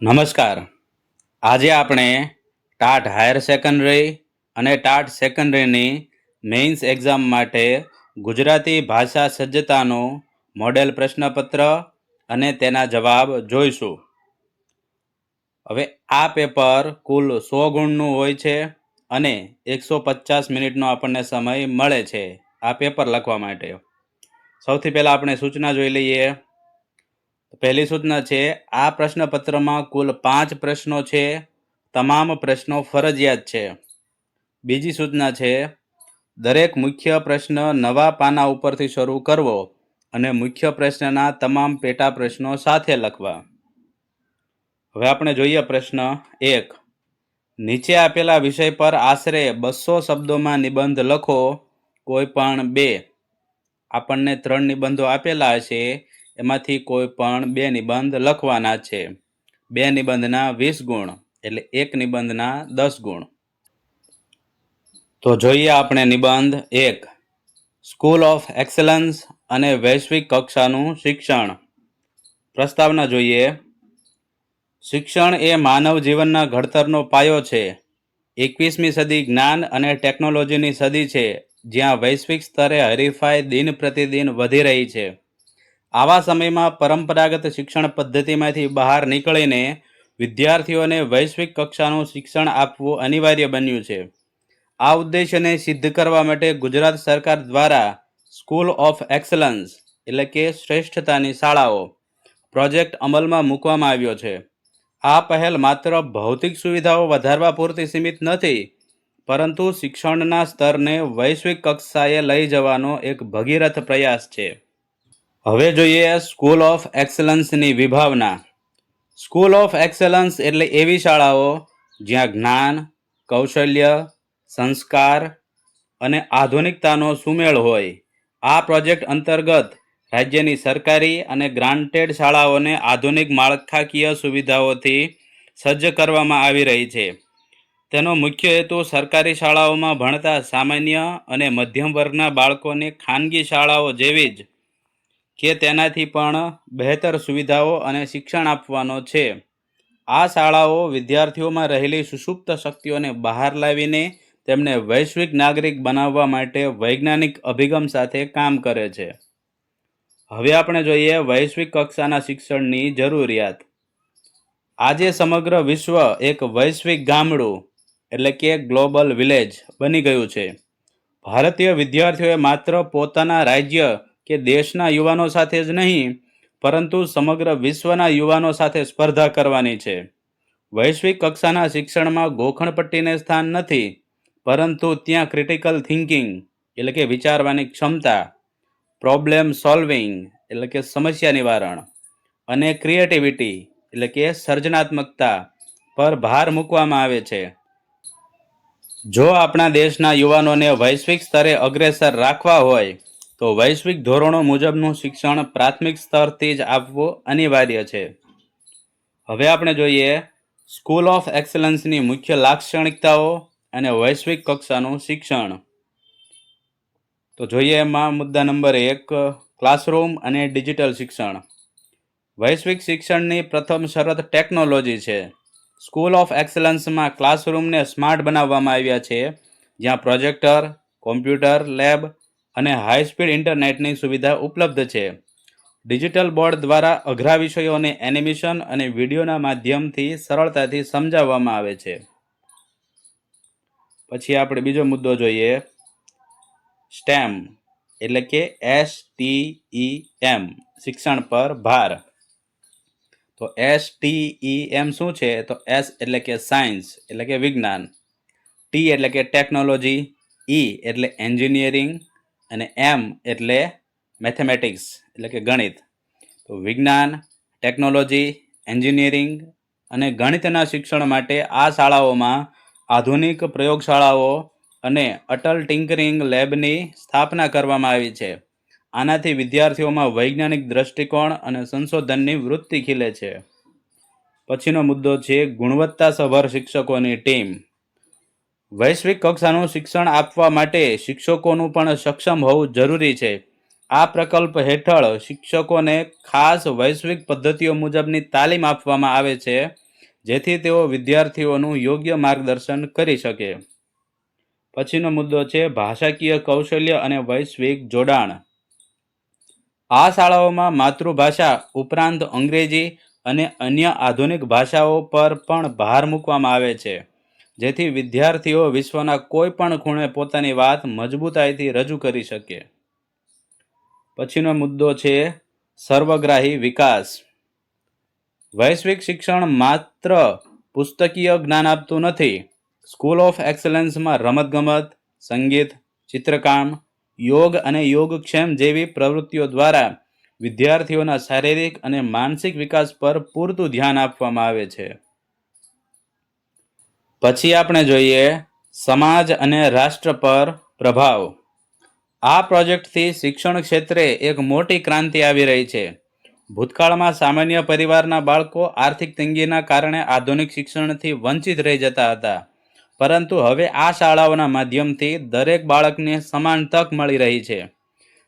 નમસ્કાર. આજે આપણે ટાટ હાયર સેકન્ડરી અને ટાટ સેકન્ડરીની મેઇન્સ એક્ઝામ માટે ગુજરાતી ભાષા સજ્જતાનું મોડેલ પ્રશ્નપત્ર અને તેના જવાબ જોઈશું. હવે આ પેપર કુલ 100 ગુણનું હોય છે અને 150 મિનિટનો આપણને સમય મળે છે આ પેપર લખવા માટે. સૌથી પહેલાં આપણે સૂચના જોઈ લઈએ. પહેલી સૂચના છે, આ પ્રશ્નપત્રમાં કુલ 5 પ્રશ્નો છે. તમામ પ્રશ્નો ફરજિયાત છે. બીજી સૂચના છે, દરેક મુખ્ય પ્રશ્ન નવા પાના ઉપરથી શરૂ કરવો અને મુખ્ય પ્રશ્નના તમામ પેટા પ્રશ્નો સાથે લખવા. હવે આપણે જોઈએ પ્રશ્ન 1. નીચે આપેલા વિષય પર આશરે 200 શબ્દોમાં નિબંધ લખો. કોઈ પણ 2. આપણને 3 નિબંધો આપેલા હશે, એમાંથી કોઈ પણ 2 નિબંધ લખવાના છે. 2 નિબંધના 20 ગુણ એટલે 1 નિબંધના 10 ગુણ. તો જોઈએ આપણે નિબંધ 1. સ્કૂલ ઓફ એક્સલન્સ અને વૈશ્વિક કક્ષાનું શિક્ષણ. પ્રસ્તાવના જોઈએ. શિક્ષણ એ માનવ જીવનના ઘડતરનો પાયો છે. 21મી સદી જ્ઞાન અને ટેકનોલોજીની સદી છે, જ્યાં વૈશ્વિક સ્તરે હરીફાઈ દિન પ્રતિદિન વધી રહી છે. આવા સમયમાં પરંપરાગત શિક્ષણ પદ્ધતિમાંથી બહાર નીકળીને વિદ્યાર્થીઓને વૈશ્વિક કક્ષાનું શિક્ષણ આપવું અનિવાર્ય બન્યું છે. આ ઉદ્દેશ્યને સિદ્ધ કરવા માટે ગુજરાત સરકાર દ્વારા સ્કૂલ ઓફ એક્સલન્સ એટલે કે શ્રેષ્ઠતાની શાળાઓ પ્રોજેક્ટ અમલમાં મૂકવામાં આવ્યો છે. આ પહેલ માત્ર ભૌતિક સુવિધાઓ વધારવા પૂરતી સીમિત નથી, પરંતુ શિક્ષણના સ્તરને વૈશ્વિક કક્ષાએ લઈ જવાનો એક ભગીરથ પ્રયાસ છે. હવે જોઈએ સ્કૂલ ઓફ એક્સલન્સની વિભાવના. સ્કૂલ ઓફ એક્સલન્સ એટલે એવી શાળાઓ જ્યાં જ્ઞાન, કૌશલ્ય, સંસ્કાર અને આધુનિકતાનો સુમેળ હોય. આ પ્રોજેક્ટ અંતર્ગત રાજ્યની સરકારી અને ગ્રાન્ટેડ શાળાઓને આધુનિક માળખાકીય સુવિધાઓથી સજ્જ કરવામાં આવી રહી છે. તેનો મુખ્ય હેતુ સરકારી શાળાઓમાં ભણતા સામાન્ય અને મધ્યમ વર્ગના બાળકોને ખાનગી શાળાઓ જેવી જ કે તેનાથી પણ બહેતર સુવિધાઓ અને શિક્ષણ આપવાનો છે. આ શાળાઓ વિદ્યાર્થીઓમાં રહેલી સુષુપ્ત શક્તિઓને બહાર લાવીને તેમને વૈશ્વિક નાગરિક બનાવવા માટે વૈજ્ઞાનિક અભિગમ સાથે કામ કરે છે. હવે આપણે જોઈએ વૈશ્વિક કક્ષાના શિક્ષણની જરૂરિયાત. આજે સમગ્ર વિશ્વ એક વૈશ્વિક ગામડું એટલે કે ગ્લોબલ વિલેજ બની ગયું છે. ભારતીય વિદ્યાર્થીઓએ માત્ર પોતાના રાજ્ય કે દેશના યુવાનો સાથે જ નહીં, પરંતુ સમગ્ર વિશ્વના યુવાનો સાથે સ્પર્ધા કરવાની છે. વૈશ્વિક કક્ષાના શિક્ષણમાં ગોખણપટ્ટીને સ્થાન નથી, પરંતુ ત્યાં ક્રિટિકલ થિંકિંગ એટલે કે વિચારવાની ક્ષમતા, પ્રોબ્લેમ સોલ્વિંગ એટલે કે સમસ્યા નિવારણ અને ક્રિએટિવિટી એટલે કે સર્જનાત્મકતા પર ભાર મૂકવામાં આવે છે. જો આપણા દેશના યુવાનોને વૈશ્વિક સ્તરે અગ્રેસર રાખવા હોય તો વૈશ્વિક ધોરણો મુજબનું શિક્ષણ પ્રાથમિક સ્તરથી જ આપવું અનિવાર્ય છે. હવે આપણે જોઈએ સ્કૂલ ઓફ એક્સલન્સની મુખ્ય લાક્ષણિકતાઓ અને વૈશ્વિક કક્ષાનું શિક્ષણ. તો જોઈએ એમાં મુદ્દા નંબર 1, ક્લાસરૂમ અને ડિજિટલ શિક્ષણ. વૈશ્વિક શિક્ષણની પ્રથમ શરત ટેકનોલોજી છે. સ્કૂલ ઓફ એક્સલન્સમાં ક્લાસરૂમને સ્માર્ટ બનાવવામાં આવ્યા છે, જ્યાં પ્રોજેક્ટર, કોમ્પ્યુટર લેબ અને હાઈ સ્પીડ ઇન્ટરનેટની સુવિધા ઉપલબ્ધ છે. ડિજિટલ બોર્ડ દ્વારા અઘરા વિષયોને એનિમેશન અને વિડીયોના માધ્યમથી સરળતાથી સમજાવવામાં આવે છે. પછી આપણે બીજો મુદ્દો જોઈએ, સ્ટેમ એટલે કે STEM શિક્ષણ પર ભાર. તો STEM શું છે? તો S એટલે કે સાયન્સ એટલે કે વિજ્ઞાન, T એટલે કે ટેકનોલોજી, E એટલે એન્જિનિયરિંગ અને M એટલે મેથેમેટિક્સ એટલે કે ગણિત. તો વિજ્ઞાન, ટેકનોલોજી, એન્જિનિયરિંગ અને ગણિતના શિક્ષણ માટે આ શાળાઓમાં આધુનિક પ્રયોગશાળાઓ અને અટલ ટિંકરિંગ લેબની સ્થાપના કરવામાં આવી છે. આનાથી વિદ્યાર્થીઓમાં વૈજ્ઞાનિક દ્રષ્ટિકોણ અને સંશોધનની વૃત્તિ ખીલે છે. પછીનો મુદ્દો છે ગુણવત્તાસભર શિક્ષકોની ટીમ. વૈશ્વિક કક્ષાનું શિક્ષણ આપવા માટે શિક્ષકોનું પણ સક્ષમ હોવું જરૂરી છે. આ પ્રકલ્પ હેઠળ શિક્ષકોને ખાસ વૈશ્વિક પદ્ધતિઓ મુજબની તાલીમ આપવામાં આવે છે જેથી તેઓ વિદ્યાર્થીઓનું યોગ્ય માર્ગદર્શન કરી શકે. પછીનો મુદ્દો છે ભાષાકીય કૌશલ્ય અને વૈશ્વિક જોડાણ. આ શાળાઓમાં માતૃભાષા ઉપરાંત અંગ્રેજી અને અન્ય આધુનિક ભાષાઓ પર પણ ભાર મૂકવામાં આવે છે, જેથી વિદ્યાર્થીઓ વિશ્વના કોઈ પણ ખૂણે પોતાની વાત મજબૂતાઈથી રજૂ કરી શકે. પછીનો મુદ્દો છે સર્વગ્રાહી વિકાસ. વૈશ્વિક શિક્ષણ માત્ર પુસ્તકીય જ્ઞાન આપતું નથી. સ્કૂલ ઓફ એક્સલન્સમાં રમતગમત, સંગીત, ચિત્રકામ, યોગ અને યોગક્ષેમ જેવી પ્રવૃત્તિઓ દ્વારા વિદ્યાર્થીઓના શારીરિક અને માનસિક વિકાસ પર પૂરતું ધ્યાન આપવામાં આવે છે. પછી આપણે જોઈએ સમાજ અને રાષ્ટ્ર પર પ્રભાવ. આ પ્રોજેક્ટથી શિક્ષણ ક્ષેત્રે એક મોટી ક્રાંતિ આવી રહી છે. ભૂતકાળમાં સામાન્ય પરિવારના બાળકો આર્થિક તંગીના કારણે આધુનિક શિક્ષણથી વંચિત રહી જતા હતા, પરંતુ હવે આ શાળાઓના માધ્યમથી દરેક બાળકને સમાન તક મળી રહી છે.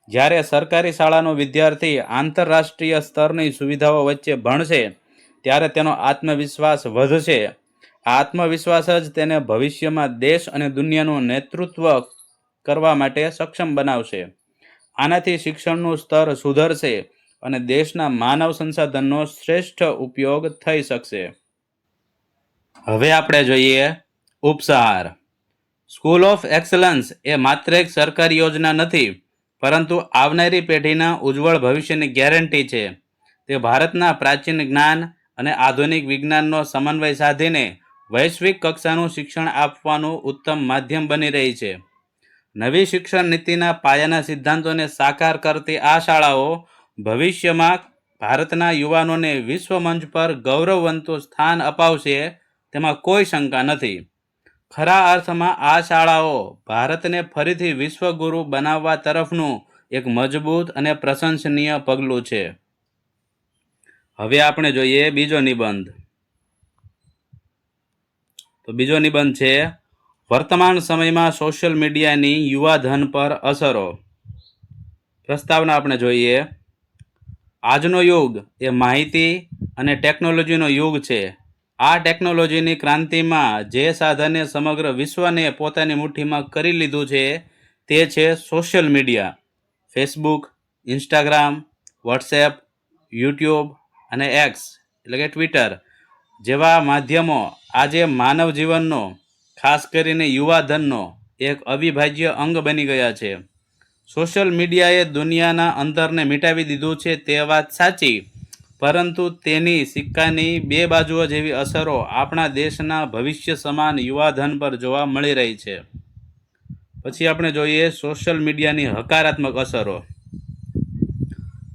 જ્યારે સરકારી શાળાનો વિદ્યાર્થી આંતરરાષ્ટ્રીય સ્તરની સુવિધાઓ વચ્ચે ભણશે, ત્યારે તેનો આત્મવિશ્વાસ વધશે. આત્મવિશ્વાસ જ તેને ભવિષ્યમાં દેશ અને દુનિયાનું નેતૃત્વ કરવા માટે સક્ષમ બનાવશે. આનાથી શિક્ષણનું સ્તર સુધરશે અને દેશના માનવ સંસાધનનો શ્રેષ્ઠ ઉપયોગ થઈ શકશે. હવે આપણે જોઈએ ઉપસહાર. સ્કૂલ ઓફ એક્સલન્સ એ માત્ર એક સરકારી યોજના નથી, પરંતુ આવનારી પેઢીના ઉજ્જવળ ભવિષ્યની ગેરંટી છે. તે ભારતના પ્રાચીન જ્ઞાન અને આધુનિક વિજ્ઞાનનો સમન્વય સાધીને વૈશ્વિક કક્ષાનું શિક્ષણ આપવાનું ઉત્તમ માધ્યમ બની રહી છે. નવી શિક્ષણ નીતિના પાયાના સિદ્ધાંતોને સાકાર કરતી આ શાળાઓ ભવિષ્યમાં ભારતના યુવાનોને વિશ્વ મંચ પર ગૌરવવંતું સ્થાન અપાવશે, તેમાં કોઈ શંકા નથી. ખરા અર્થમાં આ શાળાઓ ભારતને ફરીથી વિશ્વગુરુ બનાવવા તરફનું એક મજબૂત અને પ્રશંસનીય પગલું છે. હવે આપણે જોઈએ બીજો નિબંધ. તો બીજો નિબંધ છે વર્તમાન સમયમાં સોશિયલ મીડિયાની યુવાધન પર અસરો. પ્રસ્તાવના આપણે જોઈએ. આજનો યુગ એ માહિતી અને ટેકનોલોજીનો યુગ છે. આ ટેકનોલોજીની ક્રાંતિમાં જે સાધને સમગ્ર વિશ્વને પોતાની મુઠ્ઠીમાં કરી લીધું છે તે છે social media. Facebook, Instagram, WhatsApp, YouTube અને એક્સ એટલે કે ટ્વિટર જેવા માધ્યમો આજે માનવ જીવનનો, ખાસ કરીને યુવાધનનો એક અવિભાજ્ય અંગ બની ગયા છે. સોશિયલ મીડિયાએ દુનિયાના અંતરને મિટાવી દીધું છે તે વાત સાચી, પરંતુ તેની સિક્કાની બે બાજુઓ જેવી અસરો આપણા દેશના ભવિષ્ય સમાન યુવાધન પર જોવા મળી રહી છે. પછી આપણે જોઈએ સોશિયલ મીડિયાની હકારાત્મક અસરો.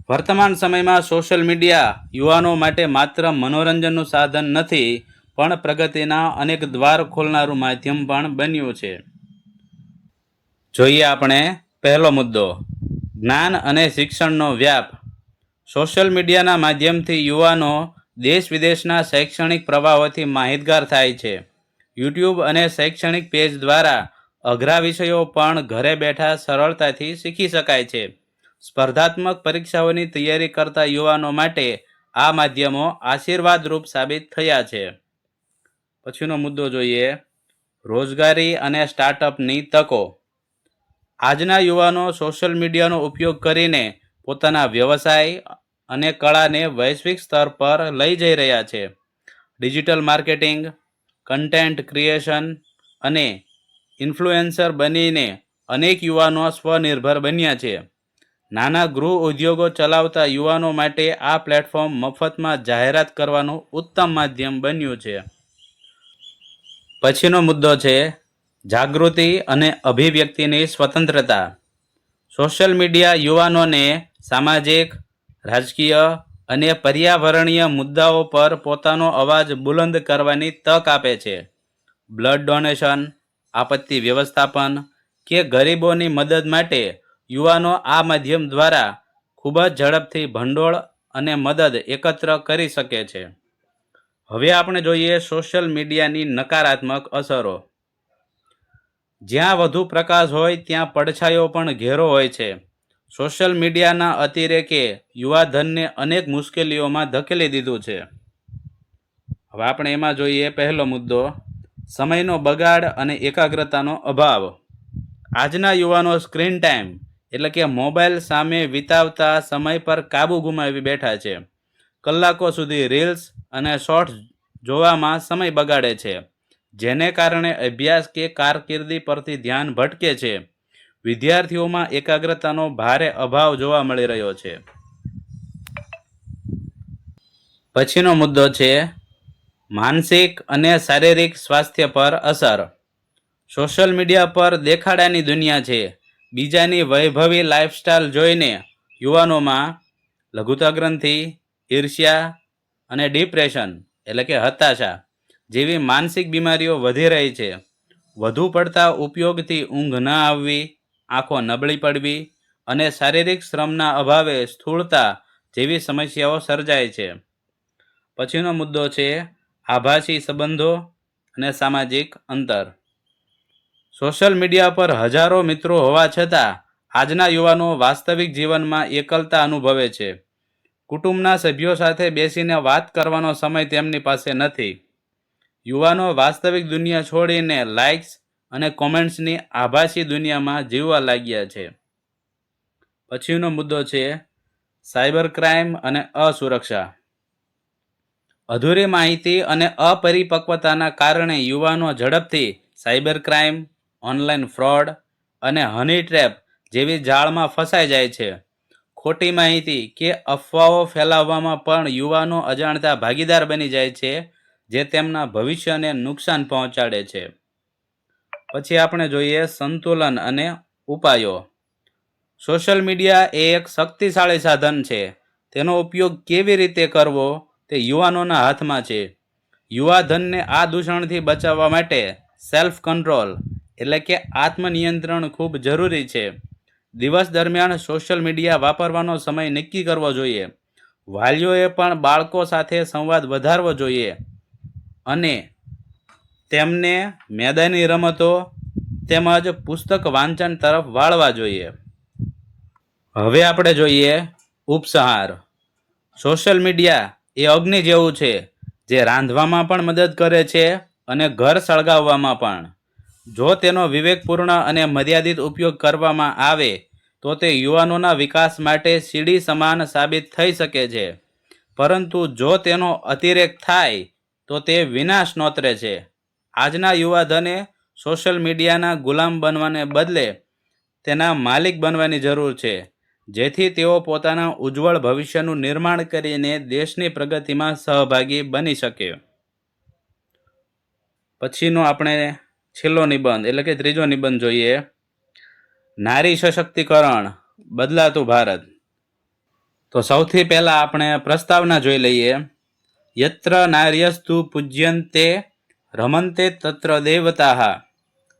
વર્તમાન સમયમાં સોશિયલ મીડિયા યુવાનો માટે માત્ર મનોરંજનનું સાધન નથી, પણ પ્રગતિના અનેક દ્વાર ખોલનારું માધ્યમ પણ બન્યું છે. જોઈએ આપણે પહેલો મુદ્દો, જ્ઞાન અને શિક્ષણનો વ્યાપ. સોશિયલ મીડિયાના માધ્યમથી યુવાનો દેશ વિદેશના શૈક્ષણિક પ્રવાહોથી માહિતગાર થાય છે. યુટ્યુબ અને શૈક્ષણિક પેજ દ્વારા અઘરા વિષયો પણ ઘરે બેઠા સરળતાથી શીખી શકાય છે. સ્પર્ધાત્મક પરીક્ષાઓની તૈયારી કરતા યુવાનો માટે આ માધ્યમો આશીર્વાદરૂપ સાબિત થયા છે. પછીનો મુદ્દો જોઈએ રોજગારી અને સ્ટાર્ટઅપની તકો. આજના યુવાનો સોશિયલ મીડિયાનો ઉપયોગ કરીને પોતાના વ્યવસાય અને કળાને વૈશ્વિક સ્તર પર લઈ જઈ રહ્યા છે. ડિજિટલ માર્કેટિંગ, કન્ટેન્ટ ક્રિએશન અને ઇન્ફ્લુએન્સર બનીને અનેક યુવાનો સ્વનિર્ભર બન્યા છે. નાના ગૃહ ઉદ્યોગો ચલાવતા યુવાનો માટે આ પ્લેટફોર્મ મફતમાં જાહેરાત કરવાનું ઉત્તમ માધ્યમ બન્યું છે. પછીનો મુદ્દો છે જાગૃતિ અને અભિવ્યક્તિની સ્વતંત્રતા. સોશિયલ મીડિયા યુવાનોને સામાજિક, રાજકીય અને પર્યાવરણીય મુદ્દાઓ પર પોતાનો અવાજ બુલંદ કરવાની તક આપે છે. બ્લડ ડોનેશન, આપત્તિ વ્યવસ્થાપન કે ગરીબોની મદદ માટે યુવાનો આ માધ્યમ દ્વારા ખૂબ જ ઝડપથી ભંડોળ અને મદદ એકત્ર કરી શકે છે. હવે આપણે જોઈએ સોશિયલ મીડિયાની નકારાત્મક અસરો. જ્યાં વધુ પ્રકાશ હોય ત્યાં પડછાયો પણ ઘેરો હોય છે. સોશિયલ મીડિયાના અતિરેકે યુવાધનને અનેક મુશ્કેલીઓમાં ધકેલી દીધું છે. હવે આપણે એમાં જોઈએ પહેલો મુદ્દો, સમયનો બગાડ અને એકાગ્રતાનો અભાવ. આજના યુવાનો સ્ક્રીન ટાઈમ એટલે કે મોબાઈલ સામે વિતાવતા સમય પર કાબુ ગુમાવી બેઠા છે. કલાકો સુધી રીલ્સ અને શોર્ટ્સ જોવામાં સમય બગાડે છે, જેને કારણે અભ્યાસ કે કારકિર્દી પરથી ધ્યાન ભટકે છે. વિદ્યાર્થીઓમાં એકાગ્રતાનો ભારે અભાવ જોવા મળી રહ્યો છે. પછીનો મુદ્દો છે માનસિક અને શારીરિક સ્વાસ્થ્ય પર અસર. સોશિયલ મીડિયા પર દેખાડાની દુનિયા છે. બીજાની વૈભવી લાઈફસ્ટાઈલ જોઈને યુવાનોમાં લઘુતા ગ્રંથિ, ઈર્ષ્યા અને ડિપ્રેશન એટલે કે હતાશા જેવી માનસિક બીમારીઓ વધી રહી છે. વધુ પડતા ઉપયોગથી ઊંઘ ન આવવી, આંખો નબળી પડવી અને શારીરિક શ્રમના અભાવે સ્થૂળતા જેવી સમસ્યાઓ સર્જાય છે. પછીનો મુદ્દો છે આભાસી સંબંધો અને સામાજિક અંતર. સોશિયલ મીડિયા પર હજારો મિત્રો હોવા છતાં આજના યુવાનો વાસ્તવિક જીવનમાં એકલતા અનુભવે છે. કુટુંબના સભ્યો સાથે બેસીને વાત કરવાનો સમય તેમની પાસે નથી. યુવાનો વાસ્તવિક દુનિયા છોડીને લાઇક્સ અને કોમેન્ટ્સની આભાસી દુનિયામાં જીવવા લાગ્યા છે. પછીનો મુદ્દો છે સાયબર ક્રાઇમ અને અસુરક્ષા. અધૂરી માહિતી અને અપરિપક્વતાના કારણે યુવાનો ઝડપથી સાયબર ક્રાઇમ, ઓનલાઈન ફ્રોડ અને હની ટ્રેપ જેવી જાળમાં ફસાઈ જાય છે. ખોટી માહિતી કે અફવાઓ ફેલાવવામાં પણ યુવાનો અજાણતા ભાગીદાર બની જાય છે, જે તેમના ભવિષ્યને નુકસાન પહોંચાડે છે. પછી આપણે જોઈએ સંતુલન અને ઉપાયો. સોશિયલ મીડિયા એ એક શક્તિશાળી સાધન છે. તેનો ઉપયોગ કેવી રીતે કરવો તે યુવાનોના હાથમાં છે. યુવાધનને આ દૂષણથી બચાવવા માટે સેલ્ફ કંટ્રોલ એટલે કે આત્મનિયંત્રણ ખૂબ જરૂરી છે. દિવસ દરમિયાન સોશિયલ મીડિયા વાપરવાનો સમય નક્કી કરવો જોઈએ. વાલીઓએ પણ બાળકો સાથે સંવાદ વધારવો જોઈએ અને તેમને મેદાની રમતો તેમજ પુસ્તક વાંચન તરફ વાળવા જોઈએ. હવે આપણે જોઈએ ઉપસંહાર. સોશિયલ મીડિયા એ અગ્નિ જેવું છે, જે રાંધવામાં પણ મદદ કરે છે અને ઘર સળગાવવામાં પણ. જો તેનો વિવેકપૂર્ણ અને મર્યાદિત ઉપયોગ કરવામાં આવે તો તે યુવાનોના વિકાસ માટે સીડી સમાન સાબિત થઈ શકે છે, પરંતુ જો તેનો અતિરેક થાય તો તે વિનાશ નોતરે છે. આજના યુવાધને સોશિયલ મીડિયાના ગુલામ બનવાને બદલે તેના માલિક બનવાની જરૂર છે, જેથી તેઓ પોતાના ઉજ્જવળ ભવિષ્યનું નિર્માણ કરીને દેશની પ્રગતિમાં સહભાગી બની શકે. પછીનો આપણે છેલ્લો નિબંધ એટલે કે ત્રીજો નિબંધ જોઈએ, નારી સશક્તિકરણ બદલાતું ભારત. તો સૌથી પહેલા આપણે પ્રસ્તાવના જોઈ લઈએ. યત્ર નાર્યસ્તુ પૂજ્યન્તે રમંતે તત્ર દેવતાઃ.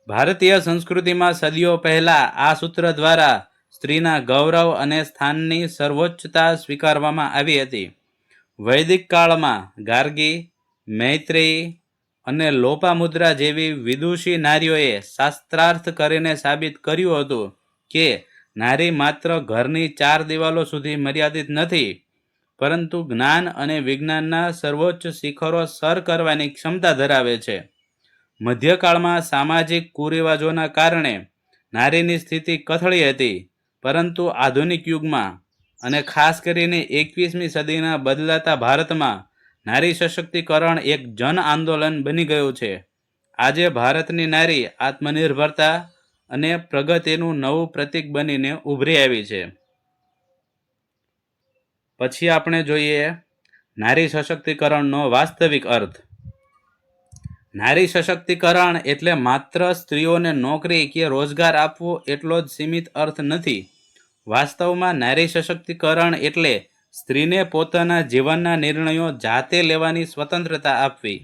ભારતીય સંસ્કૃતિમાં સદીઓ પહેલા આ સૂત્ર દ્વારા સ્ત્રીના ગૌરવ અને સ્થાનની સર્વોચ્ચતા સ્વીકારવામાં આવી હતી. વૈદિક કાળમાં ગાર્ગી, મૈત્રેયી અને લોપામુદ્રા જેવી વિદુષી નારીઓએ શાસ્ત્રાર્થ કરીને સાબિત કર્યું હતું કે નારી માત્ર ઘરની 4 દિવાલો સુધી મર્યાદિત નથી, પરંતુ જ્ઞાન અને વિજ્ઞાનના સર્વોચ્ચ શિખરો સર કરવાની ક્ષમતા ધરાવે છે. મધ્યકાળમાં સામાજિક કુરિવાજોના કારણે નારીની સ્થિતિ કથળી હતી, પરંતુ આધુનિક યુગમાં અને ખાસ કરીને 21મી સદીના બદલાતા ભારતમાં નારી સશક્તિકરણ એક જન આંદોલન બની ગયું છે. આજે ભારતની નારી આત્મનિર્ભરતા અને પ્રગતિનું નવું પ્રતીક બનીને ઉભરી આવી છે. પછી આપણે જોઈએ નારી સશક્તિકરણનો વાસ્તવિક અર્થ. નારી સશક્તિકરણ એટલે માત્ર સ્ત્રીઓને નોકરી કે રોજગાર આપવો એટલો જ સીમિત અર્થ નથી. વાસ્તવમાં નારી સશક્તિકરણ એટલે સ્ત્રીને પોતાના જીવનના નિર્ણયો જાતે લેવાની સ્વતંત્રતા આપવી.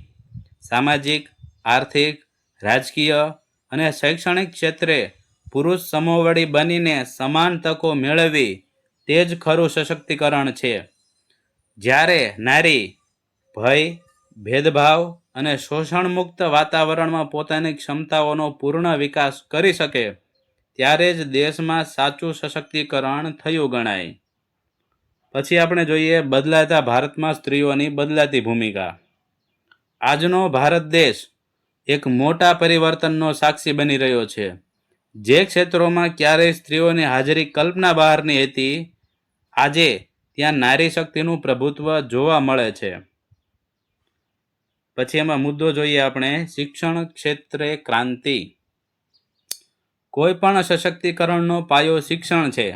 સામાજિક, આર્થિક, રાજકીય અને શૈક્ષણિક ક્ષેત્રે પુરુષ સમોવડી બનીને સમાન તકો મેળવવી તે જ ખરું સશક્તિકરણ છે. જ્યારે નારી ભય, ભેદભાવ અને શોષણમુક્ત વાતાવરણમાં પોતાની ક્ષમતાઓનો પૂર્ણ વિકાસ કરી શકે, ત્યારે જ દેશમાં સાચું સશક્તિકરણ થયું ગણાય. પછી આપણે જોઈએ બદલાતા ભારતમાં સ્ત્રીઓની બદલાતી ભૂમિકા. આજનો ભારત દેશ એક મોટા પરિવર્તનનો સાક્ષી બની રહ્યો છે. જે ક્ષેત્રોમાં ક્યારેય સ્ત્રીઓની હાજરી કલ્પના બહારની હતી, આજે ત્યાં નારી શક્તિનું પ્રભુત્વ જોવા મળે છે. પછી એમાં મુદ્દો જોઈએ આપણે, શિક્ષણ ક્ષેત્રે ક્રાંતિ. કોઈ પણ સશક્તિકરણનો પાયો શિક્ષણ છે.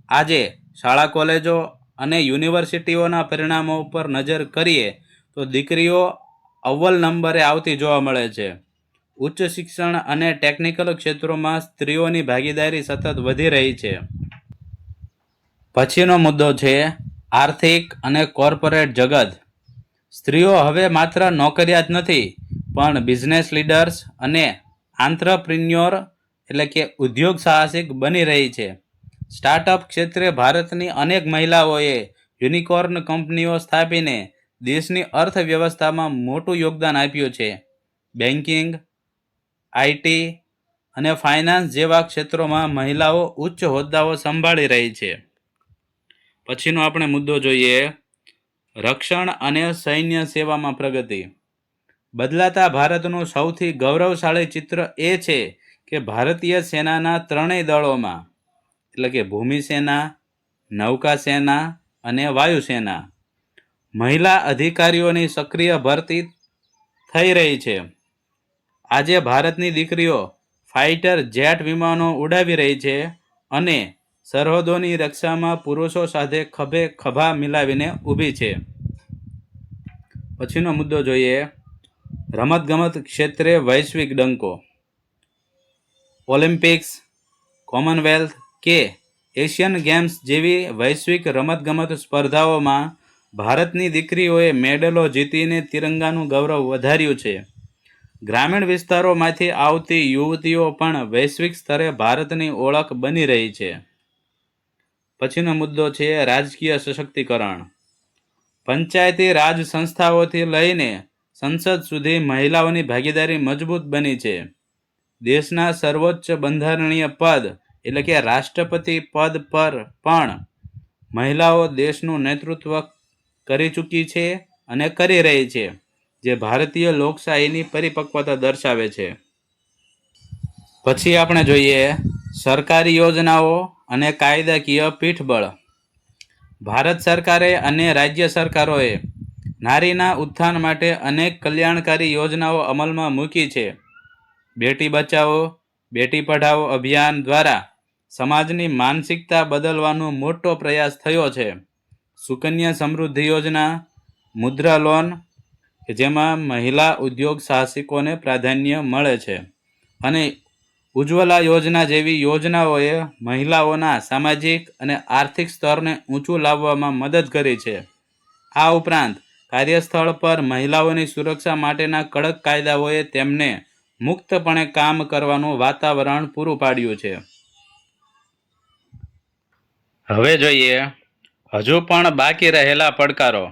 આજે શાળા કોલેજો અને યુનિવર્સિટીઓના પરિણામો ઉપર નજર કરીએ તો દીકરીઓ અવ્વલ નંબરે આવતી જોવા મળે છે. ઉચ્ચ શિક્ષણ અને ટેકનિકલ ક્ષેત્રોમાં સ્ત્રીઓની ભાગીદારી સતત વધી રહી છે. પછીનો મુદ્દો છે આર્થિક અને કોર્પોરેટ જગત. સ્ત્રીઓ હવે માત્ર નોકરિયાત નથી, પણ બિઝનેસ લીડર્સ અને આંત્રપ્રિન્યોર એટલે કે ઉદ્યોગ સાહસિક બની રહી છે. સ્ટાર્ટઅપ ક્ષેત્રે ભારતની અનેક મહિલાઓએ યુનિકોર્ન કંપનીઓ સ્થાપીને દેશની અર્થવ્યવસ્થામાં મોટું યોગદાન આપ્યું છે. બેન્કિંગ, આઈટી અને ફાઇનાન્સ જેવા ક્ષેત્રોમાં મહિલાઓ ઉચ્ચ હોદ્દાઓ સંભાળી રહી છે. પછીનો આપણે મુદ્દો જોઈએ, રક્ષણ અને સૈન્ય સેવામાં પ્રગતિ. બદલાતા ભારતનું સૌથી ગૌરવશાળી ચિત્ર એ છે કે ભારતીય સેનાના ત્રણેય દળોમાં એટલે કે ભૂમિ સેના, નૌકા સેના અને વાયુસેના મહિલા અધિકારીઓની સક્રિય ભરતી થઈ રહી છે. આજે ભારતની દીકરીઓ ફાઇટર જેટ વિમાનો ઉડાવી રહી છે અને સરહદોની રક્ષામાં પુરુષો સાથે ખભે ખભા મિલાવીને ઊભી છે. પછીનો મુદ્દો જોઈએ, રમતગમત ક્ષેત્રે વૈશ્વિક ડંકો. ઓલિમ્પિક્સ, કોમનવેલ્થ કે એશિયન ગેમ્સ જેવી વૈશ્વિક રમતગમત સ્પર્ધાઓમાં ભારતની દીકરીઓએ મેડલો જીતીને તિરંગાનું ગૌરવ વધાર્યું છે. ગ્રામીણ વિસ્તારોમાંથી આવતી યુવતીઓ પણ વૈશ્વિક સ્તરે ભારતની ઓળખ બની રહી છે. પછીનો મુદ્દો છે રાજકીય સશક્તિકરણ. પંચાયતી રાજ સંસ્થાઓથી લઈને સંસદ સુધી મહિલાઓની ભાગીદારી મજબૂત બની છે. દેશના સર્વોચ્ચ બંધારણીય પદ એટલે કે રાષ્ટ્રપતિ પદ પર પણ મહિલાઓ દેશનું નેતૃત્વ કરી ચૂકી છે અને કરી રહી છે, જે ભારતીય લોકશાહીની પરિપક્વતા દર્શાવે છે. પછી આપણે જોઈએ સરકારી યોજનાઓ અને કાયદાકીય પીઠબળ. ભારત સરકારે અને રાજ્ય સરકારોએ નારીના ઉત્થાન માટે અનેક કલ્યાણકારી યોજનાઓ અમલમાં મૂકી છે. બેટી બચાવો, બેટી પઢાઓ અભિયાન દ્વારા સમાજની માનસિકતા બદલવાનો મોટો પ્રયાસ થયો છે. સુકન્યા સમૃદ્ધિ યોજના, મુદ્રા લોન કે જેમાં મહિલા ઉદ્યોગ સાહસિકોને પ્રાધાન્ય મળે છે, અને ઉજ્જવલા યોજના જેવી યોજનાઓએ મહિલાઓના સામાજિક અને આર્થિક સ્તરને ઊંચું લાવવામાં મદદ કરી છે. આ ઉપરાંત કાર્યસ્થળ પર મહિલાઓની સુરક્ષા માટેના કડક કાયદાઓએ તેમને મુક્તપણે કામ કરવાનું વાતાવરણ પૂરું પાડ્યું છે. હવે જોઈએ હજુ પણ બાકી રહેલા પડકારો.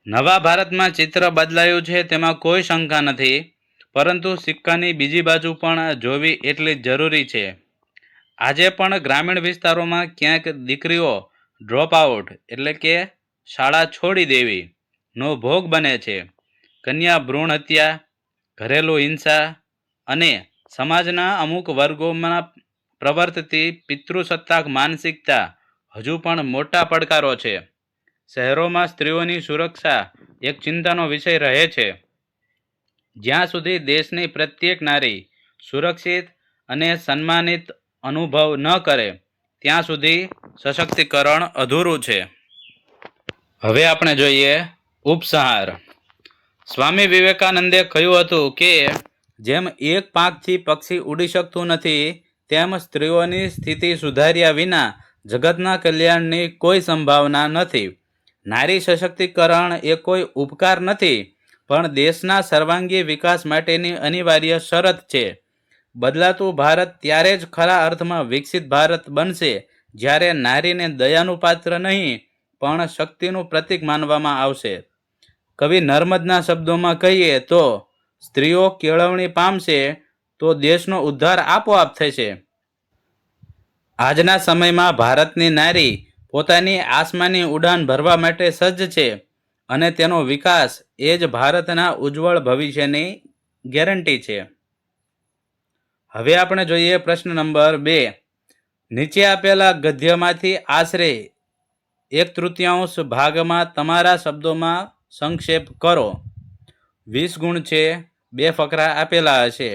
નવા ભારતમાં ચિત્ર બદલાયું છે તેમાં કોઈ શંકા નથી, પરંતુ સિક્કાની બીજી બાજુ પણ જોવી એટલી જરૂરી છે. આજે પણ ગ્રામીણ વિસ્તારોમાં ક્યાંક દીકરીઓ ડ્રોપ આઉટ એટલે કે શાળા છોડી દેવી નો ભોગ બને છે. કન્યા ભ્રૂણ હત્યા, ઘરેલું હિંસા અને સમાજના અમુક વર્ગોમાં પ્રવર્તતી પિતૃસત્તાક માનસિકતા હજુ પણ મોટા પડકારો છે. શહેરોમાં સ્ત્રીઓની સુરક્ષા એક ચિંતાનો વિષય રહે છે. જ્યાં સુધી દેશની પ્રત્યેક નારી સુરક્ષિત અને સન્માનિત અનુભવ ન કરે ત્યાં સુધી સશક્તિકરણ અધૂરું છે. હવે આપણે જોઈએ ઉપસંહાર. સ્વામી વિવેકાનંદે કહ્યું હતું કે જેમ એક પાંખથી પક્ષી ઉડી શકતું નથી, તેમ સ્ત્રીઓની સ્થિતિ સુધાર્યા વિના જગતના કલ્યાણની કોઈ સંભાવના નથી. નારી સશક્તિકરણ એ કોઈ ઉપકાર નથી, પણ દેશના સર્વાંગી વિકાસ માટેની અનિવાર્ય શરત છે. બદલાતું ભારત ત્યારે જ ખરા અર્થમાં વિકસિત ભારત બનશે જ્યારે નારીને દયાનું પાત્ર નહીં પણ શક્તિનું પ્રતીક માનવામાં આવશે. કવિ નર્મદના શબ્દોમાં કહીએ તો, સ્ત્રીઓ કેળવણી પામશે તો દેશનો ઉદ્ધાર આપોઆપ થશે. આજના સમયમાં ભારતની નારી પોતાની આસમાની ઉડાન ભરવા માટે સજ્જ છે અને તેનો વિકાસ એ જ ભારતના ઉજ્જવળ ભવિષ્યની ગેરંટી છે. હવે આપણે જોઈએ પ્રશ્ન નંબર 2. નીચે આપેલા ગદ્યમાંથી આશરે 1/3 ભાગમાં તમારા શબ્દોમાં સંક્ષેપ કરો. 20 ગુણ છે, 2 ફકરા આપેલા હશે,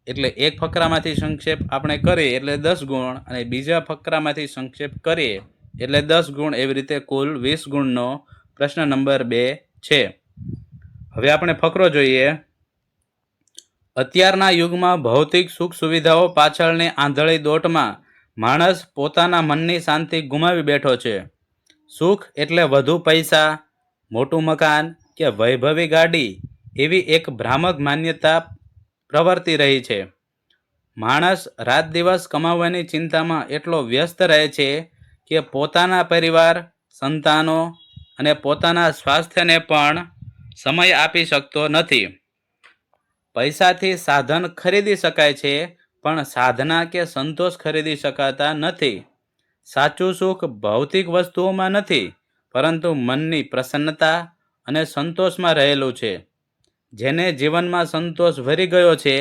એટલે એક ફકરામાંથી સંક્ષેપ આપણે કરીએ એટલે 10 ગુણ, અને બીજા ફકરામાંથી સંક્ષેપ કરીએ એટલે 10 ગુણ. એવી રીતે કુલ 20 ગુણનો પ્રશ્ન નંબર 2 છે. હવે આપણે ફકરો જોઈએ. અત્યારના યુગમાં ભૌતિક સુખ સુવિધાઓ પાછળની આંધળી દોટમાં માણસ પોતાના મનની શાંતિ ગુમાવી બેઠો છે. સુખ એટલે વધુ પૈસા, મોટું મકાન કે વૈભવી ગાડી, એવી એક ભ્રામક માન્યતા પ્રવર્તી રહી છે. માણસ રાત દિવસ કમાવવાની ચિંતામાં એટલો વ્યસ્ત રહે છે કે પોતાના પરિવાર, સંતાનો અને પોતાના સ્વાસ્થ્યને પણ સમય આપી શકતો નથી. પૈસાથી સાધન ખરીદી શકાય છે, પણ સાધના કે સંતોષ ખરીદી શકાતા નથી. સાચું સુખ ભૌતિક વસ્તુઓમાં નથી, પરંતુ મનની પ્રસન્નતા અને સંતોષમાં રહેલું છે. જેને જીવનમાં સંતોષ ભરી ગયો છે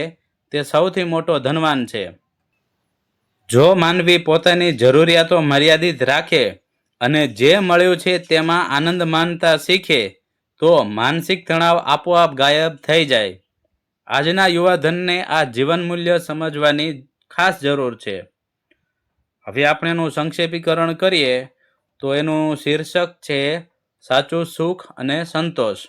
તે સૌથી મોટો ધનવાન છે. જો માનવી પોતાની જરૂરિયાતો મર્યાદિત રાખે અને જે મળ્યું છે તેમાં આનંદ માનતા શીખે તો માનસિક તણાવ આપોઆપ ગાયબ થઈ જાય. આજના યુવાધનને આ જીવન મૂલ્ય સમજવાની ખાસ જરૂર છે. હવે આપણે એનું સંક્ષેપીકરણ કરીએ તો એનું શીર્ષક છે સાચું સુખ અને સંતોષ.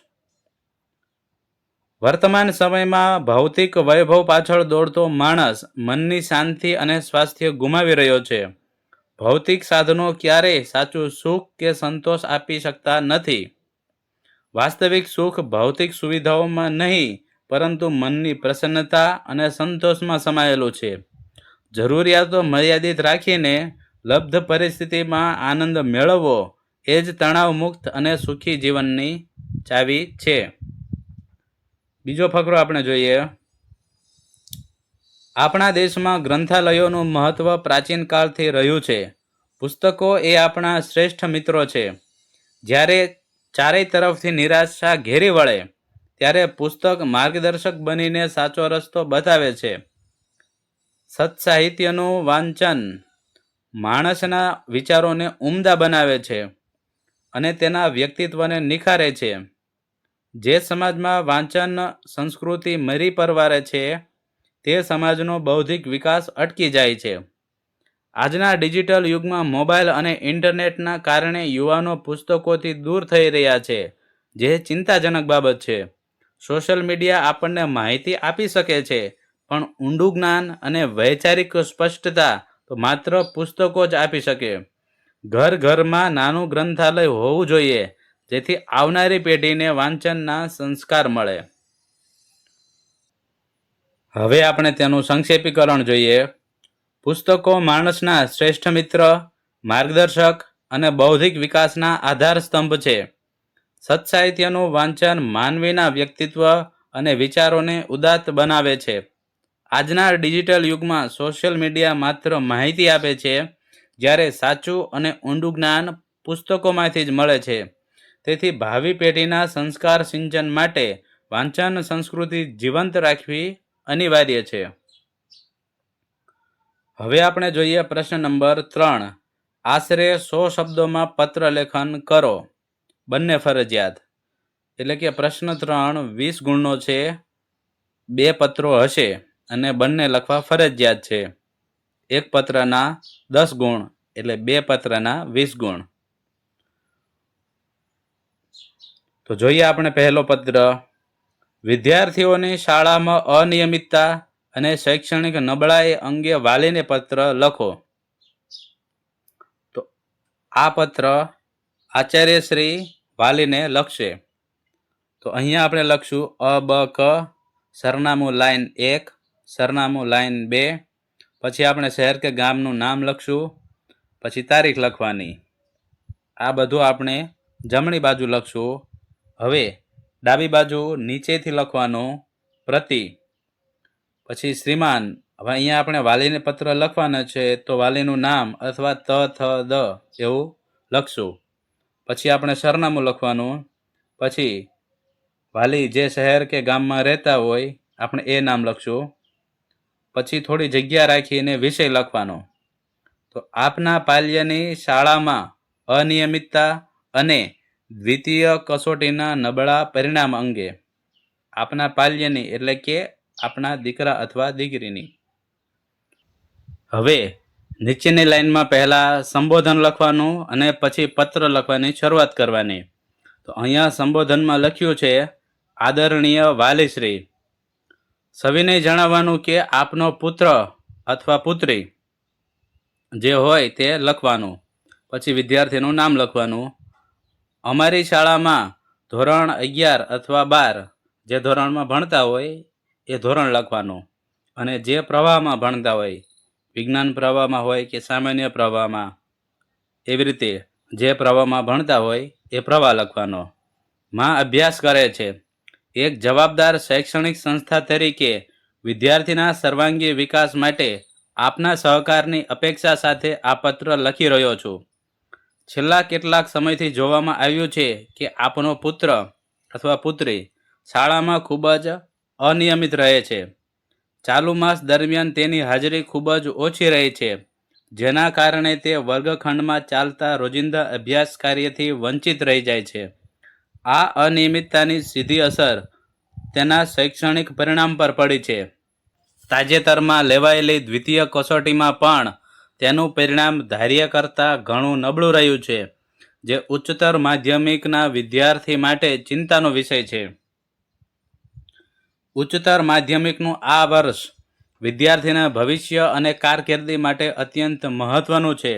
વર્તમાન સમયમાં ભૌતિક વૈભવ પાછળ દોડતો માણસ મનની શાંતિ અને સ્વાસ્થ્ય ગુમાવી રહ્યો છે. ભૌતિક સાધનો ક્યારેય સાચું સુખ કે સંતોષ આપી શકતા નથી. વાસ્તવિક સુખ ભૌતિક સુવિધાઓમાં નહીં, પરંતુ મનની પ્રસન્નતા અને સંતોષમાં સમાયેલું છે. જરૂરિયાતો મર્યાદિત રાખીને લબ્ધ પરિસ્થિતિમાં આનંદ મેળવવો એ જ તણાવ મુક્ત અને સુખી જીવનની ચાવી છે. બીજો ફકરો આપણે જોઈએ. આપણા દેશમાં ગ્રંથાલયોનું મહત્વ પ્રાચીન કાળથી રહ્યું છે. પુસ્તકો એ આપણા શ્રેષ્ઠ મિત્રો છે. જ્યારે ચારેય તરફથી નિરાશા ઘેરી વળે ત્યારે પુસ્તક માર્ગદર્શક બનીને સાચો રસ્તો બતાવે છે. સત્સાહિત્યનું વાંચન માણસના વિચારોને ઉમદા બનાવે છે અને તેના વ્યક્તિત્વને નિખારે છે. જે સમાજમાં વાંચન સંસ્કૃતિ મરી પરવારે છે તે સમાજનો બૌદ્ધિક વિકાસ અટકી જાય છે. આજના ડિજિટલ યુગમાં મોબાઈલ અને ઇન્ટરનેટના કારણે યુવાનો પુસ્તકોથી દૂર થઈ રહ્યા છે, જે ચિંતાજનક બાબત છે. સોશિયલ મીડિયા આપણને માહિતી આપી શકે છે, પણ ઊંડું જ્ઞાન અને વૈચારિક સ્પષ્ટતા તો માત્ર પુસ્તકો જ આપી શકે. ઘર ઘરમાં નાનું ગ્રંથાલય હોવું જોઈએ, જેથી આવનારી પેઢીને વાંચનના સંસ્કાર મળે. હવે આપણે તેનું સંક્ષેપીકરણ જોઈએ. પુસ્તકો માણસના શ્રેષ્ઠ મિત્ર, માર્ગદર્શક અને બૌદ્ધિક વિકાસના આધાર સ્તંભ છે. સત્સાહિત્યનું વાંચન માનવીના વ્યક્તિત્વ અને વિચારોને ઉદાત્ત બનાવે છે. આજના ડિજિટલ યુગમાં સોશિયલ મીડિયા માત્ર માહિતી આપે છે, જ્યારે સાચું અને ઊંડું જ્ઞાન પુસ્તકોમાંથી જ મળે છે. તેથી ભાવિ પેઢીના સંસ્કાર સિંચન માટે વાંચન સંસ્કૃતિ જીવંત રાખવી અનિવાર્ય છે. હવે આપણે જોઈએ પ્રશ્ન નંબર 3. આશરે 100 શબ્દોમાં પત્ર લેખન કરો. બંને ફરજિયાત. એટલે કે પ્રશ્ન 3 20 ગુણનો છે, 2 પત્રો હશે અને બંને લખવા ફરજિયાત છે. એક પત્રના 10 ગુણ એટલે 2 પત્રના 20 ગુણ. તો જોઈએ આપણે પહેલો પત્ર. વિદ્યાર્થીઓની શાળામાં અનિયમિતતા અને શૈક્ષણિક નબળાઈ અંગે વાલીને પત્ર લખો. તો આ પત્ર આચાર્ય શ્રી વાલીને લખશે. તો અહીંયા આપણે લખશું અ બ ક, સરનામું લાઈન 1, સરનામું લાઈન 2, પછી આપણે શહેર કે ગામનું નામ લખશું, પછી તારીખ લખવાની. આ બધું આપણે જમણી બાજુ લખશું. હવે ડાબી બાજુ નીચેથી લખવાનું પ્રતિ, પછી શ્રીમાન. હવે અહીંયા આપણે વાલીને પત્ર લખવાના છે તો વાલીનું નામ અથવા ત થ દ એવું લખશું. પછી આપણે સરનામું લખવાનું, પછી વાલી જે શહેર કે ગામમાં રહેતા હોય આપણે એ નામ લખશું. પછી થોડી જગ્યા રાખીને વિષય લખવાનો. તો આપના પાલ્યની શાળામાં અનિયમિતતા અને દ્વિતીય કસોટીના નબળા પરિણામ અંગે. આપના પાલ્યની એટલે કે આપણા દીકરા અથવા દીકરીની. હવે નીચેની લાઈનમાં પહેલા સંબોધન લખવાનું અને પછી પત્ર લખવાની શરૂઆત કરવાની. તો અહીંયા સંબોધનમાં લખ્યું છે, આદરણીય વાલીશ્રી, સવિનય જણાવવાનું કે આપનો પુત્ર અથવા પુત્રી જે હોય તે લખવાનું. પછી વિદ્યાર્થીનું નામ લખવાનું. અમારી શાળામાં ધોરણ 11 અથવા 12 જે ધોરણમાં ભણતા હોય એ ધોરણ લખવાનું. અને જે પ્રવાહમાં ભણતા હોય, વિજ્ઞાન પ્રવાહમાં હોય કે સામાન્ય પ્રવાહમાં, એવી રીતે જે પ્રવાહમાં ભણતા હોય એ પ્રવાહ લખવાનો. માં અભ્યાસ કરે છે. એક જવાબદાર શૈક્ષણિક સંસ્થા તરીકે વિદ્યાર્થીના સર્વાંગી વિકાસ માટે આપના સહકારની અપેક્ષા સાથે આ પત્ર લખી રહ્યો છું. છેલ્લા કેટલાક સમયથી જોવામાં આવ્યું છે કે આપનો પુત્ર અથવા પુત્રી શાળામાં ખૂબ જ અનિયમિત રહે છે. ચાલુ માસ દરમિયાન તેની હાજરી ખૂબ જ ઓછી રહી છે, જેના કારણે તે વર્ગખંડમાં ચાલતા રોજિંદા અભ્યાસ કાર્યથી વંચિત રહી જાય છે. આ અનિયમિતતાની સીધી અસર તેના શૈક્ષણિક પરિણામ પર પડી છે. તાજેતરમાં લેવાયેલી દ્વિતીય કસોટીમાં પણ તેનું પરિણામ ધાર્યા કરતાં ઘણું નબળું રહ્યું છે, જે ઉચ્ચતર માધ્યમિકના વિદ્યાર્થી માટે ચિંતાનો વિષય છે. ઉચ્ચતર માધ્યમિકનું આ વર્ષ વિદ્યાર્થીના ભવિષ્ય અને કારકિર્દી માટે અત્યંત મહત્વનું છે.